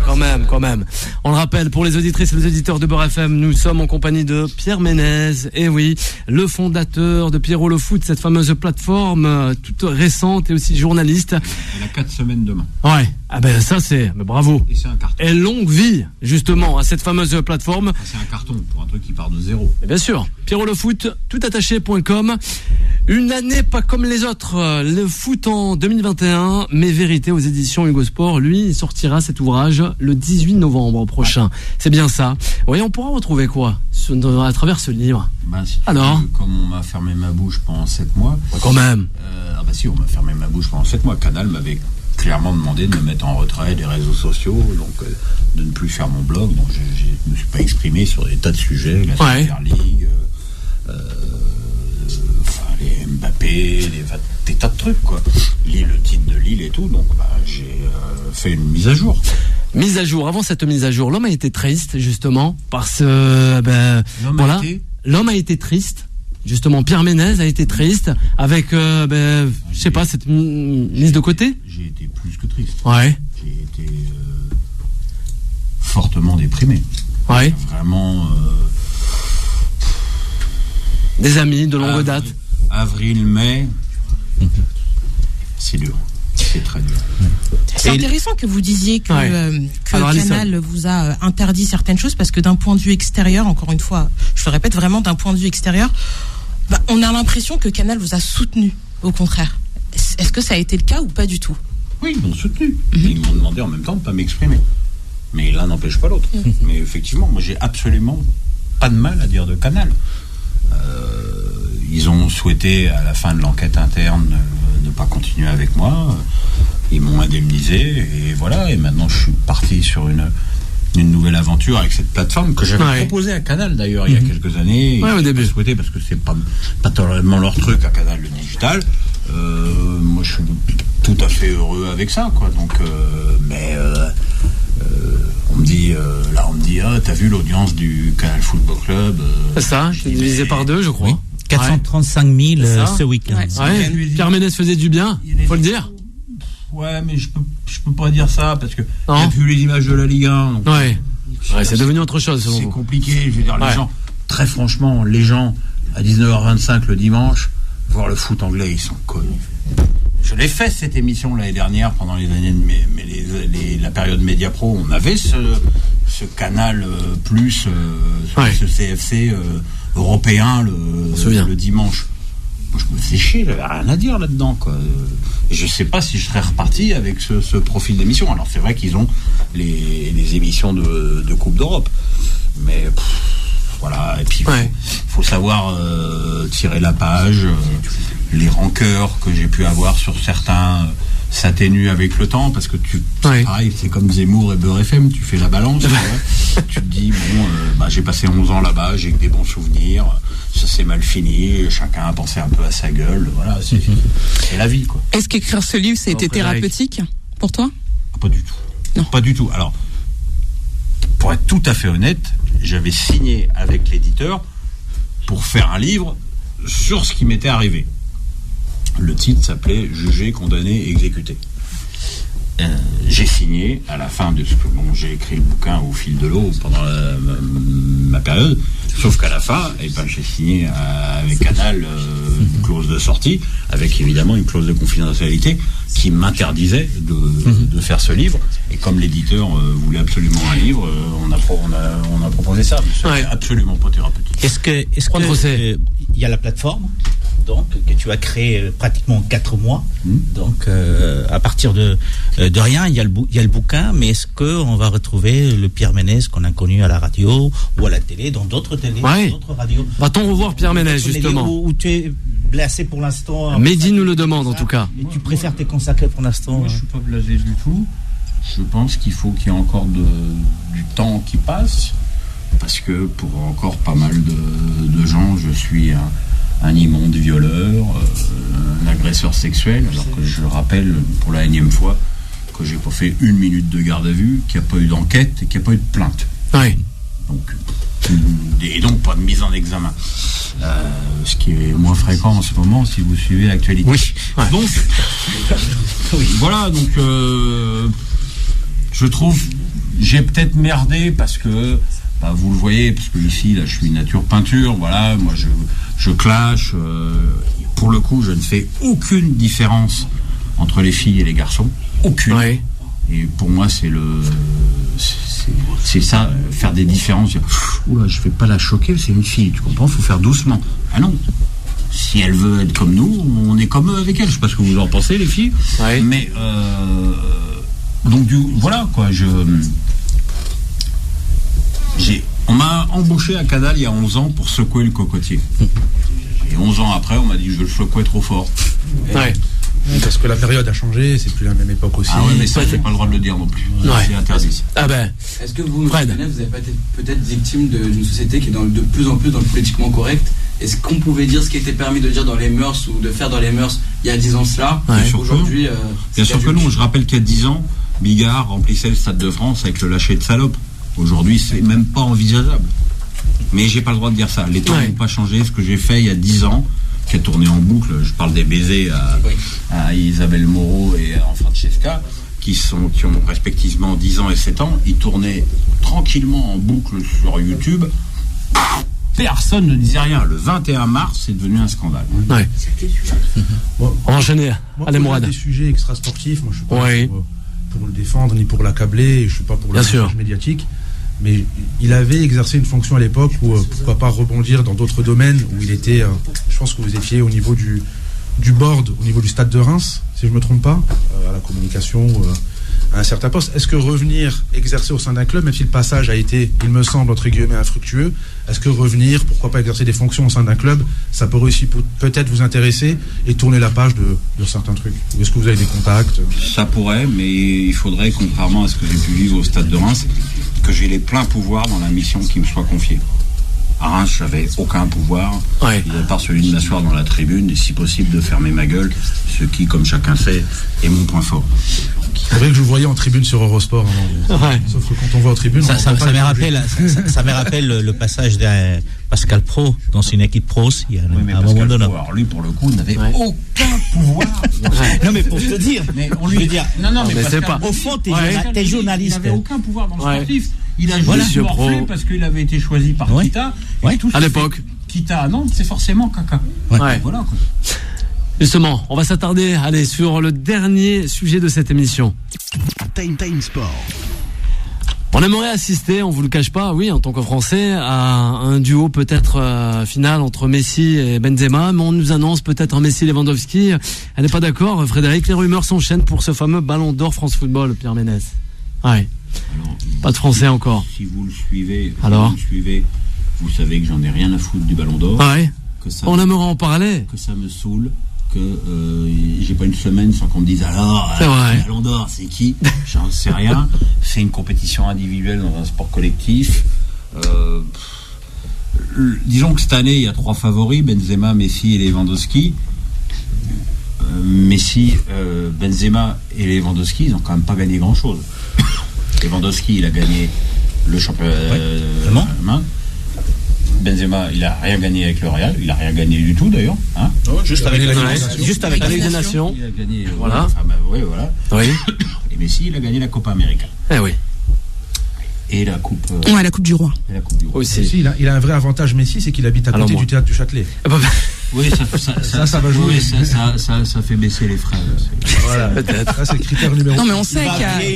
Quand même. On le rappelle, pour les auditrices et les auditeurs de Beurre FM, nous sommes en compagnie de Pierre Ménez, et oui, le fondateur de Pierrot le Foot, cette fameuse plateforme toute récente et aussi journaliste. Il a 4 semaines demain. Ouais, ah ben ça c'est, mais bravo. Et c'est un carton. Et longue vie, justement, à cette fameuse plateforme. C'est un carton pour un truc qui part de zéro. Et bien sûr, Pierrot le Foot, toutattaché.com. Une année pas comme les autres. Le foot en 2021, mes vérités aux éditions Hugo Sport. Lui, il sortira cet ouvrage le 18 novembre prochain. C'est bien ça. Oui, on pourra retrouver quoi à travers ce livre? Si Alors comme on m'a fermé ma bouche pendant 7 mois. Quand même. Si, on m'a fermé ma bouche pendant 7 mois. Canal m'avait clairement demandé de me mettre en retrait des réseaux sociaux, donc de ne plus faire mon blog. Donc je ne me suis pas exprimé sur des tas de sujets, la Super League, les Mbappé, des tas de trucs, quoi. Le titre de Lille et tout, donc j'ai fait une mise à jour. Mise à jour. Avant cette mise à jour, l'homme a été triste, justement, parce que l'homme a été triste. Justement, Pierre Ménez a été triste avec, je sais pas, cette mise de côté. J'ai été plus que triste. Ouais. J'ai été fortement déprimé. Ouais. Vraiment. Des amis de longue date. Avril, mai, c'est dur. C'est très dur. C'est intéressant que vous disiez que, Alors, Canal vous a interdit certaines choses parce que d'un point de vue extérieur, encore une fois, je le répète vraiment d'un point de vue extérieur, on a l'impression que Canal vous a soutenu, au contraire. Est-ce que ça a été le cas ou pas du tout? Oui, ils m'ont soutenu. Ils m'ont demandé en même temps de ne pas m'exprimer. Mais l'un n'empêche pas l'autre. Mais effectivement, moi j'ai absolument pas de mal à dire de Canal. Ils ont souhaité, à la fin de l'enquête interne, ne pas continuer avec moi. Ils m'ont indemnisé et voilà. Et maintenant, je suis parti sur une nouvelle aventure avec cette plateforme que j'avais proposée à Canal d'ailleurs il y a quelques années. Au début. Souhaité parce que c'est pas totalement leur truc à Canal le digital. Moi, je suis tout à fait heureux avec ça, quoi. Donc, on me dit, t'as vu l'audience du Canal Football Club C'est ça, c'est divisé par 2, je crois. Oui. 435 000 ce week-end. Ouais. Pierre Ménez faisait du bien, faut le dire. Ouais, mais je peux pas dire ça parce que j'ai vu les images de la Ligue 1. Donc c'est devenu autre chose. C'est compliqué. Je veux dire, les gens, très franchement, les gens à 19h25 le dimanche, voir le foot anglais, ils sont connus. Je l'ai fait cette émission l'année dernière pendant les années de la période Média Pro. On avait ce canal plus ce CFC européen le dimanche. Moi, je me fais chier, j'avais rien à dire là-dedans, quoi. Et je sais pas si je serais reparti avec ce profil d'émission. Alors c'est vrai qu'ils ont les émissions de Coupe d'Europe, mais voilà. Et puis faut savoir tirer la page. Les rancœurs que j'ai pu avoir sur certains s'atténuent avec le temps, parce que pareil, c'est comme Zemmour et Beurre FM, tu fais la balance, tu te dis j'ai passé 11 ans là-bas, j'ai que des bons souvenirs, ça s'est mal fini, chacun a pensé un peu à sa gueule, voilà, c'est la vie, quoi. Est-ce qu'écrire ce livre, ça a été thérapeutique pour toi? Pas du tout. Non. Pas du tout. Alors, pour être tout à fait honnête, j'avais signé avec l'éditeur pour faire un livre sur ce qui m'était arrivé. Le titre s'appelait « Jugé, condamné, exécuté ». J'ai signé à la fin de ce que j'ai écrit le bouquin au fil de l'eau pendant ma période, sauf qu'à la fin, j'ai signé avec Canal une clause de sortie, avec évidemment une clause de confidentialité qui m'interdisait de faire ce livre. Et comme l'éditeur voulait absolument un livre, on a proposé ça, mais c'est absolument pas thérapeutique. Est-ce que il y a la plateforme donc que tu as créé pratiquement 4 mois. Donc à partir de rien, il y a le bouquin, mais est-ce que on va retrouver le Pierre Ménès qu'on a connu à la radio ou à la télé, dans d'autres télés, d'autres radios? Va-t-on revoir Pierre Ménès justement? Où tu es blasé pour l'instant. Mehdi nous le demande en tout cas. Et tu préfères te consacrer pour l'instant? Moi, je suis pas blasé du tout. Je pense qu'il faut qu'il y ait encore du temps qui passe, parce que pour encore pas mal de gens, je suis un immonde violeur, un agresseur sexuel, alors que je rappelle pour la énième fois que j'ai pas fait 1 minute de garde à vue, qu'il n'y a pas eu d'enquête et qu'il n'y a pas eu de plainte. Donc pas de mise en examen. Ce qui est moins fréquent en ce moment si vous suivez l'actualité. Donc voilà, donc je trouve j'ai peut-être merdé parce que vous le voyez, parce que ici là je suis nature peinture, voilà, moi je clash, pour le coup je ne fais aucune différence entre les filles et les garçons, aucune. Et pour moi c'est ça, faire des différences, dire oula, je vais pas la choquer, c'est une fille, tu comprends, faut faire doucement. Ah non, si elle veut être comme nous, on est comme eux avec elle. Je sais pas ce que vous en pensez, les filles, mais donc voilà quoi, on m'a embauché à Canal il y a 11 ans pour secouer le cocotier. Et 11 ans après, on m'a dit je le secouais trop fort. Parce que la période a changé, c'est plus la même époque aussi. Ah ouais, mais ça, j'ai pas le droit de le dire non plus. C'est interdit. Est-ce que vous, Fred, vous avez peut-être victime d'une société qui est de plus en plus dans le politiquement correct? Est-ce qu'on pouvait dire ce qui était permis de dire dans les mœurs ou de faire dans les mœurs il y a 10 ans cela? Aujourd'hui, bien sûr que non. Je rappelle qu'il y a 10 ans, Bigard remplissait le Stade de France avec le lâcher de salope. Aujourd'hui, c'est même pas envisageable. Mais j'ai pas le droit de dire ça. Les temps n'ont pas changé. Ce que j'ai fait il y a 10 ans, qui a tourné en boucle, je parle des baisers à Isabelle Moreau et à Francesca, qui ont respectivement 10 ans et 7 ans, ils tournaient tranquillement en boucle sur YouTube. Personne ne disait rien. Le 21 mars, c'est devenu un scandale. On va enchaîner. Allez, Mourad. Des sujets extrasportifs, moi je suis pas pour le défendre ni pour l'accabler, je suis pas pour le message médiatique. Mais il avait exercé une fonction à l'époque où pourquoi pas rebondir dans d'autres domaines où il était, je pense que vous étiez au niveau du board, au niveau du stade de Reims, si je me trompe pas, à la communication, à un certain poste. Est-ce que revenir exercer au sein d'un club, même si le passage a été, il me semble, entre guillemets, infructueux, est-ce que revenir, pourquoi pas exercer des fonctions au sein d'un club, ça pourrait aussi peut-être vous intéresser et tourner la page de certains trucs? Ou est-ce que vous avez des contacts? Ça pourrait, mais il faudrait, contrairement à ce que j'ai pu vivre au stade de Reims, que j'ai les pleins pouvoirs dans la mission qui me soit confiée. À Reims, j'avais aucun pouvoir, à part celui de m'asseoir dans la tribune et si possible de fermer ma gueule, ce qui, comme chacun sait, est mon point fort. C'est vrai que je vous voyais en tribune sur Eurosport. Sauf que quand on va en tribune, ça me rappelle le passage de Pascal Pro dans une équipe pro aussi. À un moment donné. Alors lui, pour le coup, n'avait aucun pouvoir. Non, mais pour te dire. Mais on lui dit. Non, mais c'est pas. Au fond, t'es journaliste. Il n'avait aucun pouvoir dans le sportif. Il a juste morflé parce qu'il avait été choisi par Kita. À l'époque. Kita à Nantes, c'est forcément caca. Voilà quoi. Justement, on va s'attarder sur le dernier sujet de cette émission. Time Sport. On aimerait assister, on vous le cache pas, oui, en tant que Français, à un duo peut-être final entre Messi et Benzema, mais on nous annonce peut-être un Messi-Lewandowski. Elle n'est pas d'accord, Frédéric, les rumeurs s'enchaînent pour ce fameux Ballon d'Or France Football, Pierre Ménès. Ouais. Alors, pas de Français encore. Si vous le suivez, vous savez que j'en ai rien à foutre du Ballon d'Or. Ah ouais. On aimerait en parler. Que ça me saoule. Que j'ai pas une semaine sans qu'on me dise alors Ballon d'Or c'est qui, j'en sais rien. C'est une compétition individuelle dans un sport collectif. Disons que cette année il y a 3 favoris, Benzema, Messi et Lewandowski. Messi, Benzema et Lewandowski, ils ont quand même pas gagné grand chose. Lewandowski il a gagné le championnat allemand. Benzema, il a rien gagné avec le Real, il a rien gagné du tout d'ailleurs, hein. Juste avec la Ligue des Nations. Il a gagné, voilà. Voilà. Oui. Et Messi, il a gagné la Copa América. Eh oui. Et la coupe. La Coupe du Roi. Aussi. Il a un vrai avantage, Messi, c'est qu'il habite à côté du théâtre du Châtelet. Oui, ça va jouer. Ça fait baisser les frais. Voilà. Peut-être. Ça, c'est le critère numéro 1. Non, mais on sait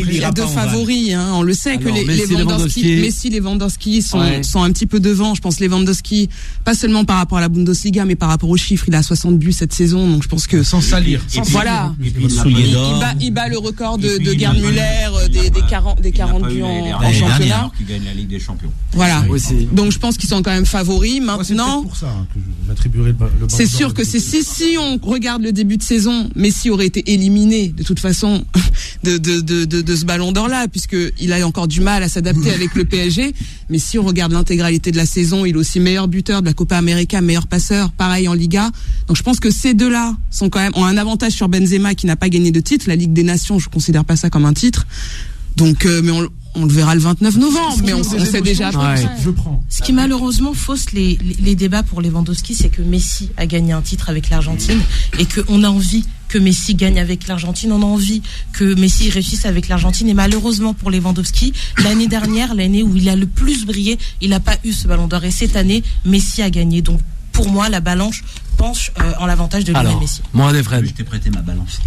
qu'il y a 2 favoris. Hein. On le sait que Messi, Lewandowski sont un petit peu devant. Je pense Lewandowski, pas seulement par rapport à la Bundesliga, mais par rapport aux chiffres. Il a 60 buts cette saison. Donc je pense que. Sans salir. Voilà. Il bat le record de Gerd Müller des 40 buts en championnat. Qui gagne la Ligue des Champions. Voilà. Donc je pense qu'ils sont quand même favoris. Maintenant. C'est pour ça que j'attribuerai le c'est sûr que si on regarde le début de saison, Messi aurait été éliminé de toute façon de ce Ballon d'Or là, puisque il a encore du mal à s'adapter avec le PSG. Mais si on regarde l'intégralité de la saison, il est aussi meilleur buteur de la Copa América, meilleur passeur, pareil en Liga. Donc je pense que ces deux-là ont un avantage sur Benzema qui n'a pas gagné de titre. La Ligue des Nations, je considère pas ça comme un titre. Donc, mais on le verra le 29 novembre, mais on sait déjà. Je prends. Ce qui malheureusement fausse les débats pour Lewandowski, c'est que Messi a gagné un titre avec l'Argentine et qu'on a envie que Messi gagne avec l'Argentine, on a envie que Messi réussisse avec l'Argentine, et malheureusement pour Lewandowski, l'année dernière, l'année où il a le plus brillé, il n'a pas eu ce Ballon d'Or, et cette année, Messi a gagné. Donc pour moi, la balance penche en l'avantage de Lionel Messi. Moi, des Fred. Je t'ai prêté ma balance.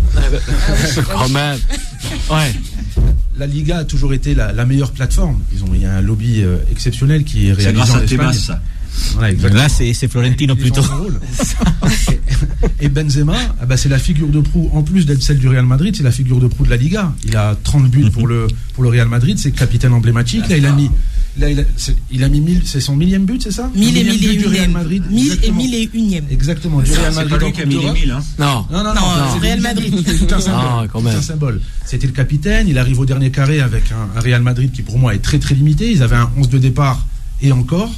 Quand même. Ouais. La Liga a toujours été la meilleure plateforme. Il y a un lobby exceptionnel qui est réalisé en Espagne. Voilà, là, c'est Florentino plutôt. Et Benzema, c'est la figure de proue, en plus d'être celle du Real Madrid, c'est la figure de proue de la Liga. Il a 30 buts pour le Real Madrid, c'est capitaine emblématique. Là, il a mis c'est son 1000e but, c'est ça? 1000 et du Real Madrid. 1000 et 1001e. Exactement, du Real Madrid. C'est pas lui qui a mis les 1000, hein. Non, c'est Real Madrid. C'est tout un symbole. Quand même. C'est un symbole. C'était le capitaine, il arrive au dernier carré avec un Real Madrid qui pour moi est très très limité. Ils avaient un 11 de départ et encore.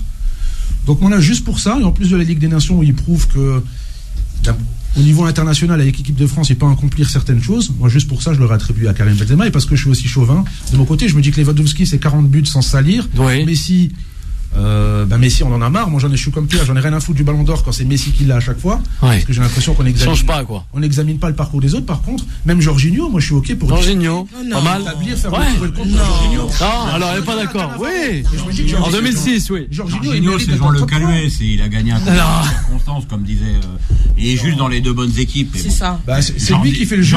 Donc voilà, juste pour ça, et en plus de la Ligue des Nations où il prouve que au niveau international avec l'équipe de France il peut accomplir certaines choses, moi juste pour ça je le réattribue à Karim Benzema, et parce que je suis aussi chauvin de mon côté, je me dis que Lewandowski c'est 40 buts sans salir. Messi Messi on en a marre, moi je suis comme Pierre, j'en ai rien à foutre du Ballon d'Or quand c'est Messi qui l'a à chaque fois, parce que j'ai l'impression qu'on examine, change pas, quoi. On n'examine pas le parcours des autres. Par contre même Jorginho, moi je suis ok pour Jorginho, pas mal. Jorginho. Alors elle est pas d'accord. Oui. En 2006, oui. Jorginho c'est Jean Le Caluet, il a gagné un Constance comme disait. Il est juste dans les deux bonnes équipes. C'est ça. C'est lui qui fait le jeu.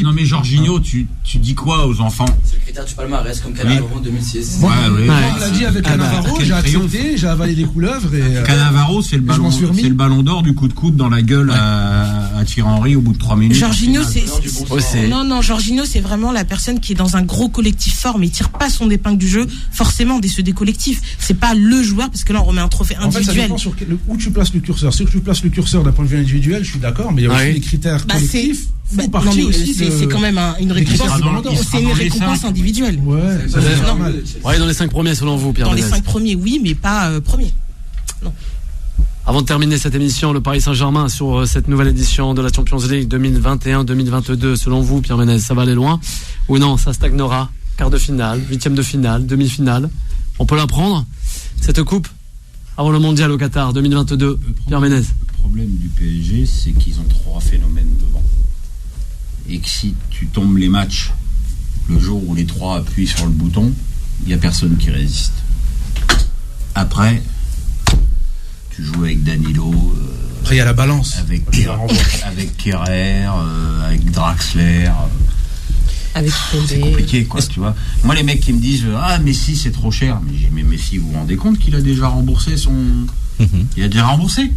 Non mais Jorginho, tu dis quoi aux enfants? C'est le critère du palmarès comme Cannavaro en 2006. On l'a dit avec Cannavaro, j'ai accepté, j'ai avalé des couleuvres. Cannavaro, c'est le ballon d'or du coup de coude dans la gueule à Thierry Henry au bout de 3 minutes. Jorginho, Jorginho, c'est vraiment la personne qui est dans un gros collectif fort, mais il tire pas son épingle du jeu forcément des collectifs. C'est pas le joueur, parce que là on remet un trophée individuel. En fait, ça dépend sur où tu places le curseur. Si tu places le curseur d'un point de vue individuel, je suis d'accord, mais il y a aussi des critères collectifs. C'est quand même une récompense. C'est une récompense individuelle. C'est normal. Dans les 5 premiers selon vous, Pierre. Dans les 5 premiers, oui, mais pas premier. Non. Avant de terminer cette émission, le Paris Saint-Germain sur cette nouvelle édition de la Champions League 2021-2022, selon vous, Pierre Ménez, ça va aller loin ou non? Ça stagnera? Quart de finale, 8e de finale, demi-finale, on peut la prendre cette coupe avant le mondial au Qatar 2022? Pierre Ménez. Le problème du PSG, c'est qu'ils ont 3 phénomènes devant, et que si tu tombes les matchs le jour où les 3 appuient sur le bouton, il n'y a personne qui résiste. Après, tu joues avec Danilo, Après, il y a la balance. Avec Kerrer, avec Draxler. Avec c'est compliqué, quoi, tu vois. Moi, les mecs qui me disent Messi, c'est trop cher. Mais Messi, vous vous rendez compte qu'il a déjà remboursé son. Il a déjà remboursé.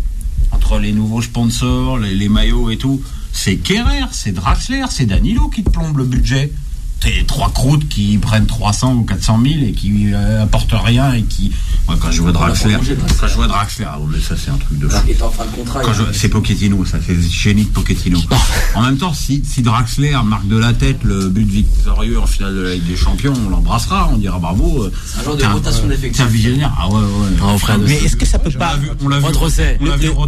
Entre les nouveaux sponsors, les maillots et tout. C'est Kerrer, c'est Draxler, c'est Danilo qui te plombe le budget. T'es 3 croûtes qui prennent 300 ou 400 000 et qui apportent rien et qui. Moi, quand je vois Draxler, mais ça c'est un truc de fou. Il est en fin de contrat. C'est Pochettino, ça c'est le génie de Pochettino. En même temps, si Draxler marque de la tête le but victorieux en finale de la Ligue des Champions, on l'embrassera, on dira bravo. C'est un genre de rotation d'effectifs. C'est un visionnaire. Ah ouais. Mais est-ce que ça peut pas. On l'a vu.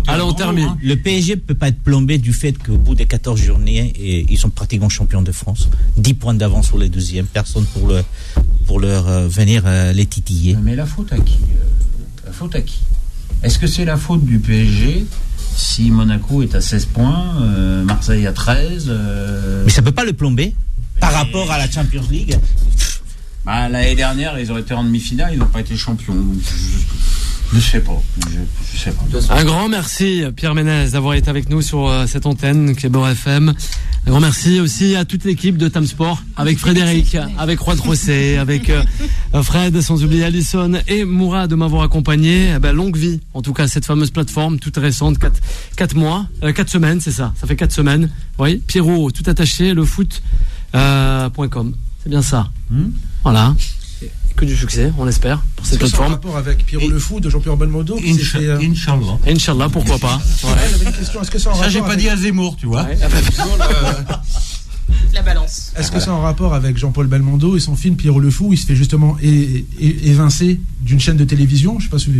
Allez, on termine. Le PSG peut pas être plombé du fait qu'au bout des 14 journées, ils sont pratiquement champions de France. 10 points d'avance sur les deuxièmes, personne pour leur venir les titiller. Mais la faute à qui Est-ce que c'est la faute du PSG si Monaco est à 16 points, Marseille à 13 Mais ça peut pas le plomber par rapport à la Champions League. L'année dernière, ils auraient été en demi-finale, ils n'ont pas été champions. Je sais pas. Je sais pas. Un grand merci, Pierre Ménez, d'avoir été avec nous sur cette antenne qui est Beurre FM. Un grand merci aussi à toute l'équipe de Tam Sport, avec Frédéric, avec Juan José, avec Fred, sans oublier Alison et Mourad de m'avoir accompagné. Longue vie, en tout cas, cette fameuse plateforme toute récente, 4 mois, 4 semaines, c'est ça. Ça fait 4 semaines. Oui, Pierrot, tout attaché, lefoot.com. C'est bien ça. Voilà. Que du succès, on espère, pour cette plateforme. En rapport avec Pierrot le Fou de Jean-Pierre Belmondo. Inch'Allah. Inch'Allah, pourquoi pas. J'avais une question. Est-ce que c'est en rapport j'ai pas dit à Zemmour, tu vois. La balance. Est-ce que c'est en rapport avec Jean-Paul Belmondo et son film Pierrot le Fou? Il se fait justement évincer d'une chaîne de télévision. Je sais pas si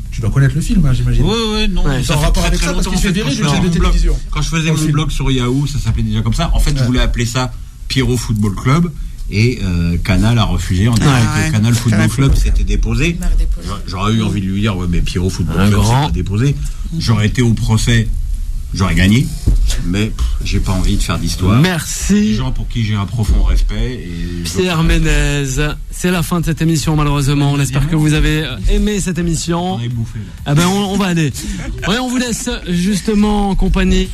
tu dois connaître le film, j'imagine. Oui, non. C'est en rapport avec ça parce qu'il se fait virer d'une chaîne de télévision. Quand je faisais mon blog sur Yahoo, ça s'appelait déjà comme ça. En fait, je voulais appeler ça Pierrot Football Club. Et Canal a refusé en disant que Canal Football Club s'était déposé. J'aurais eu envie de lui dire mais Pierrot Football Club s'est pas déposé. J'aurais été au procès, j'aurais gagné, mais j'ai pas envie de faire d'histoire. Merci. Des gens pour qui j'ai un profond respect. Pierre Ménez, c'est la fin de cette émission malheureusement. On espère que vous avez aimé cette émission. On est bouffé. On va aller. On vous laisse justement en compagnie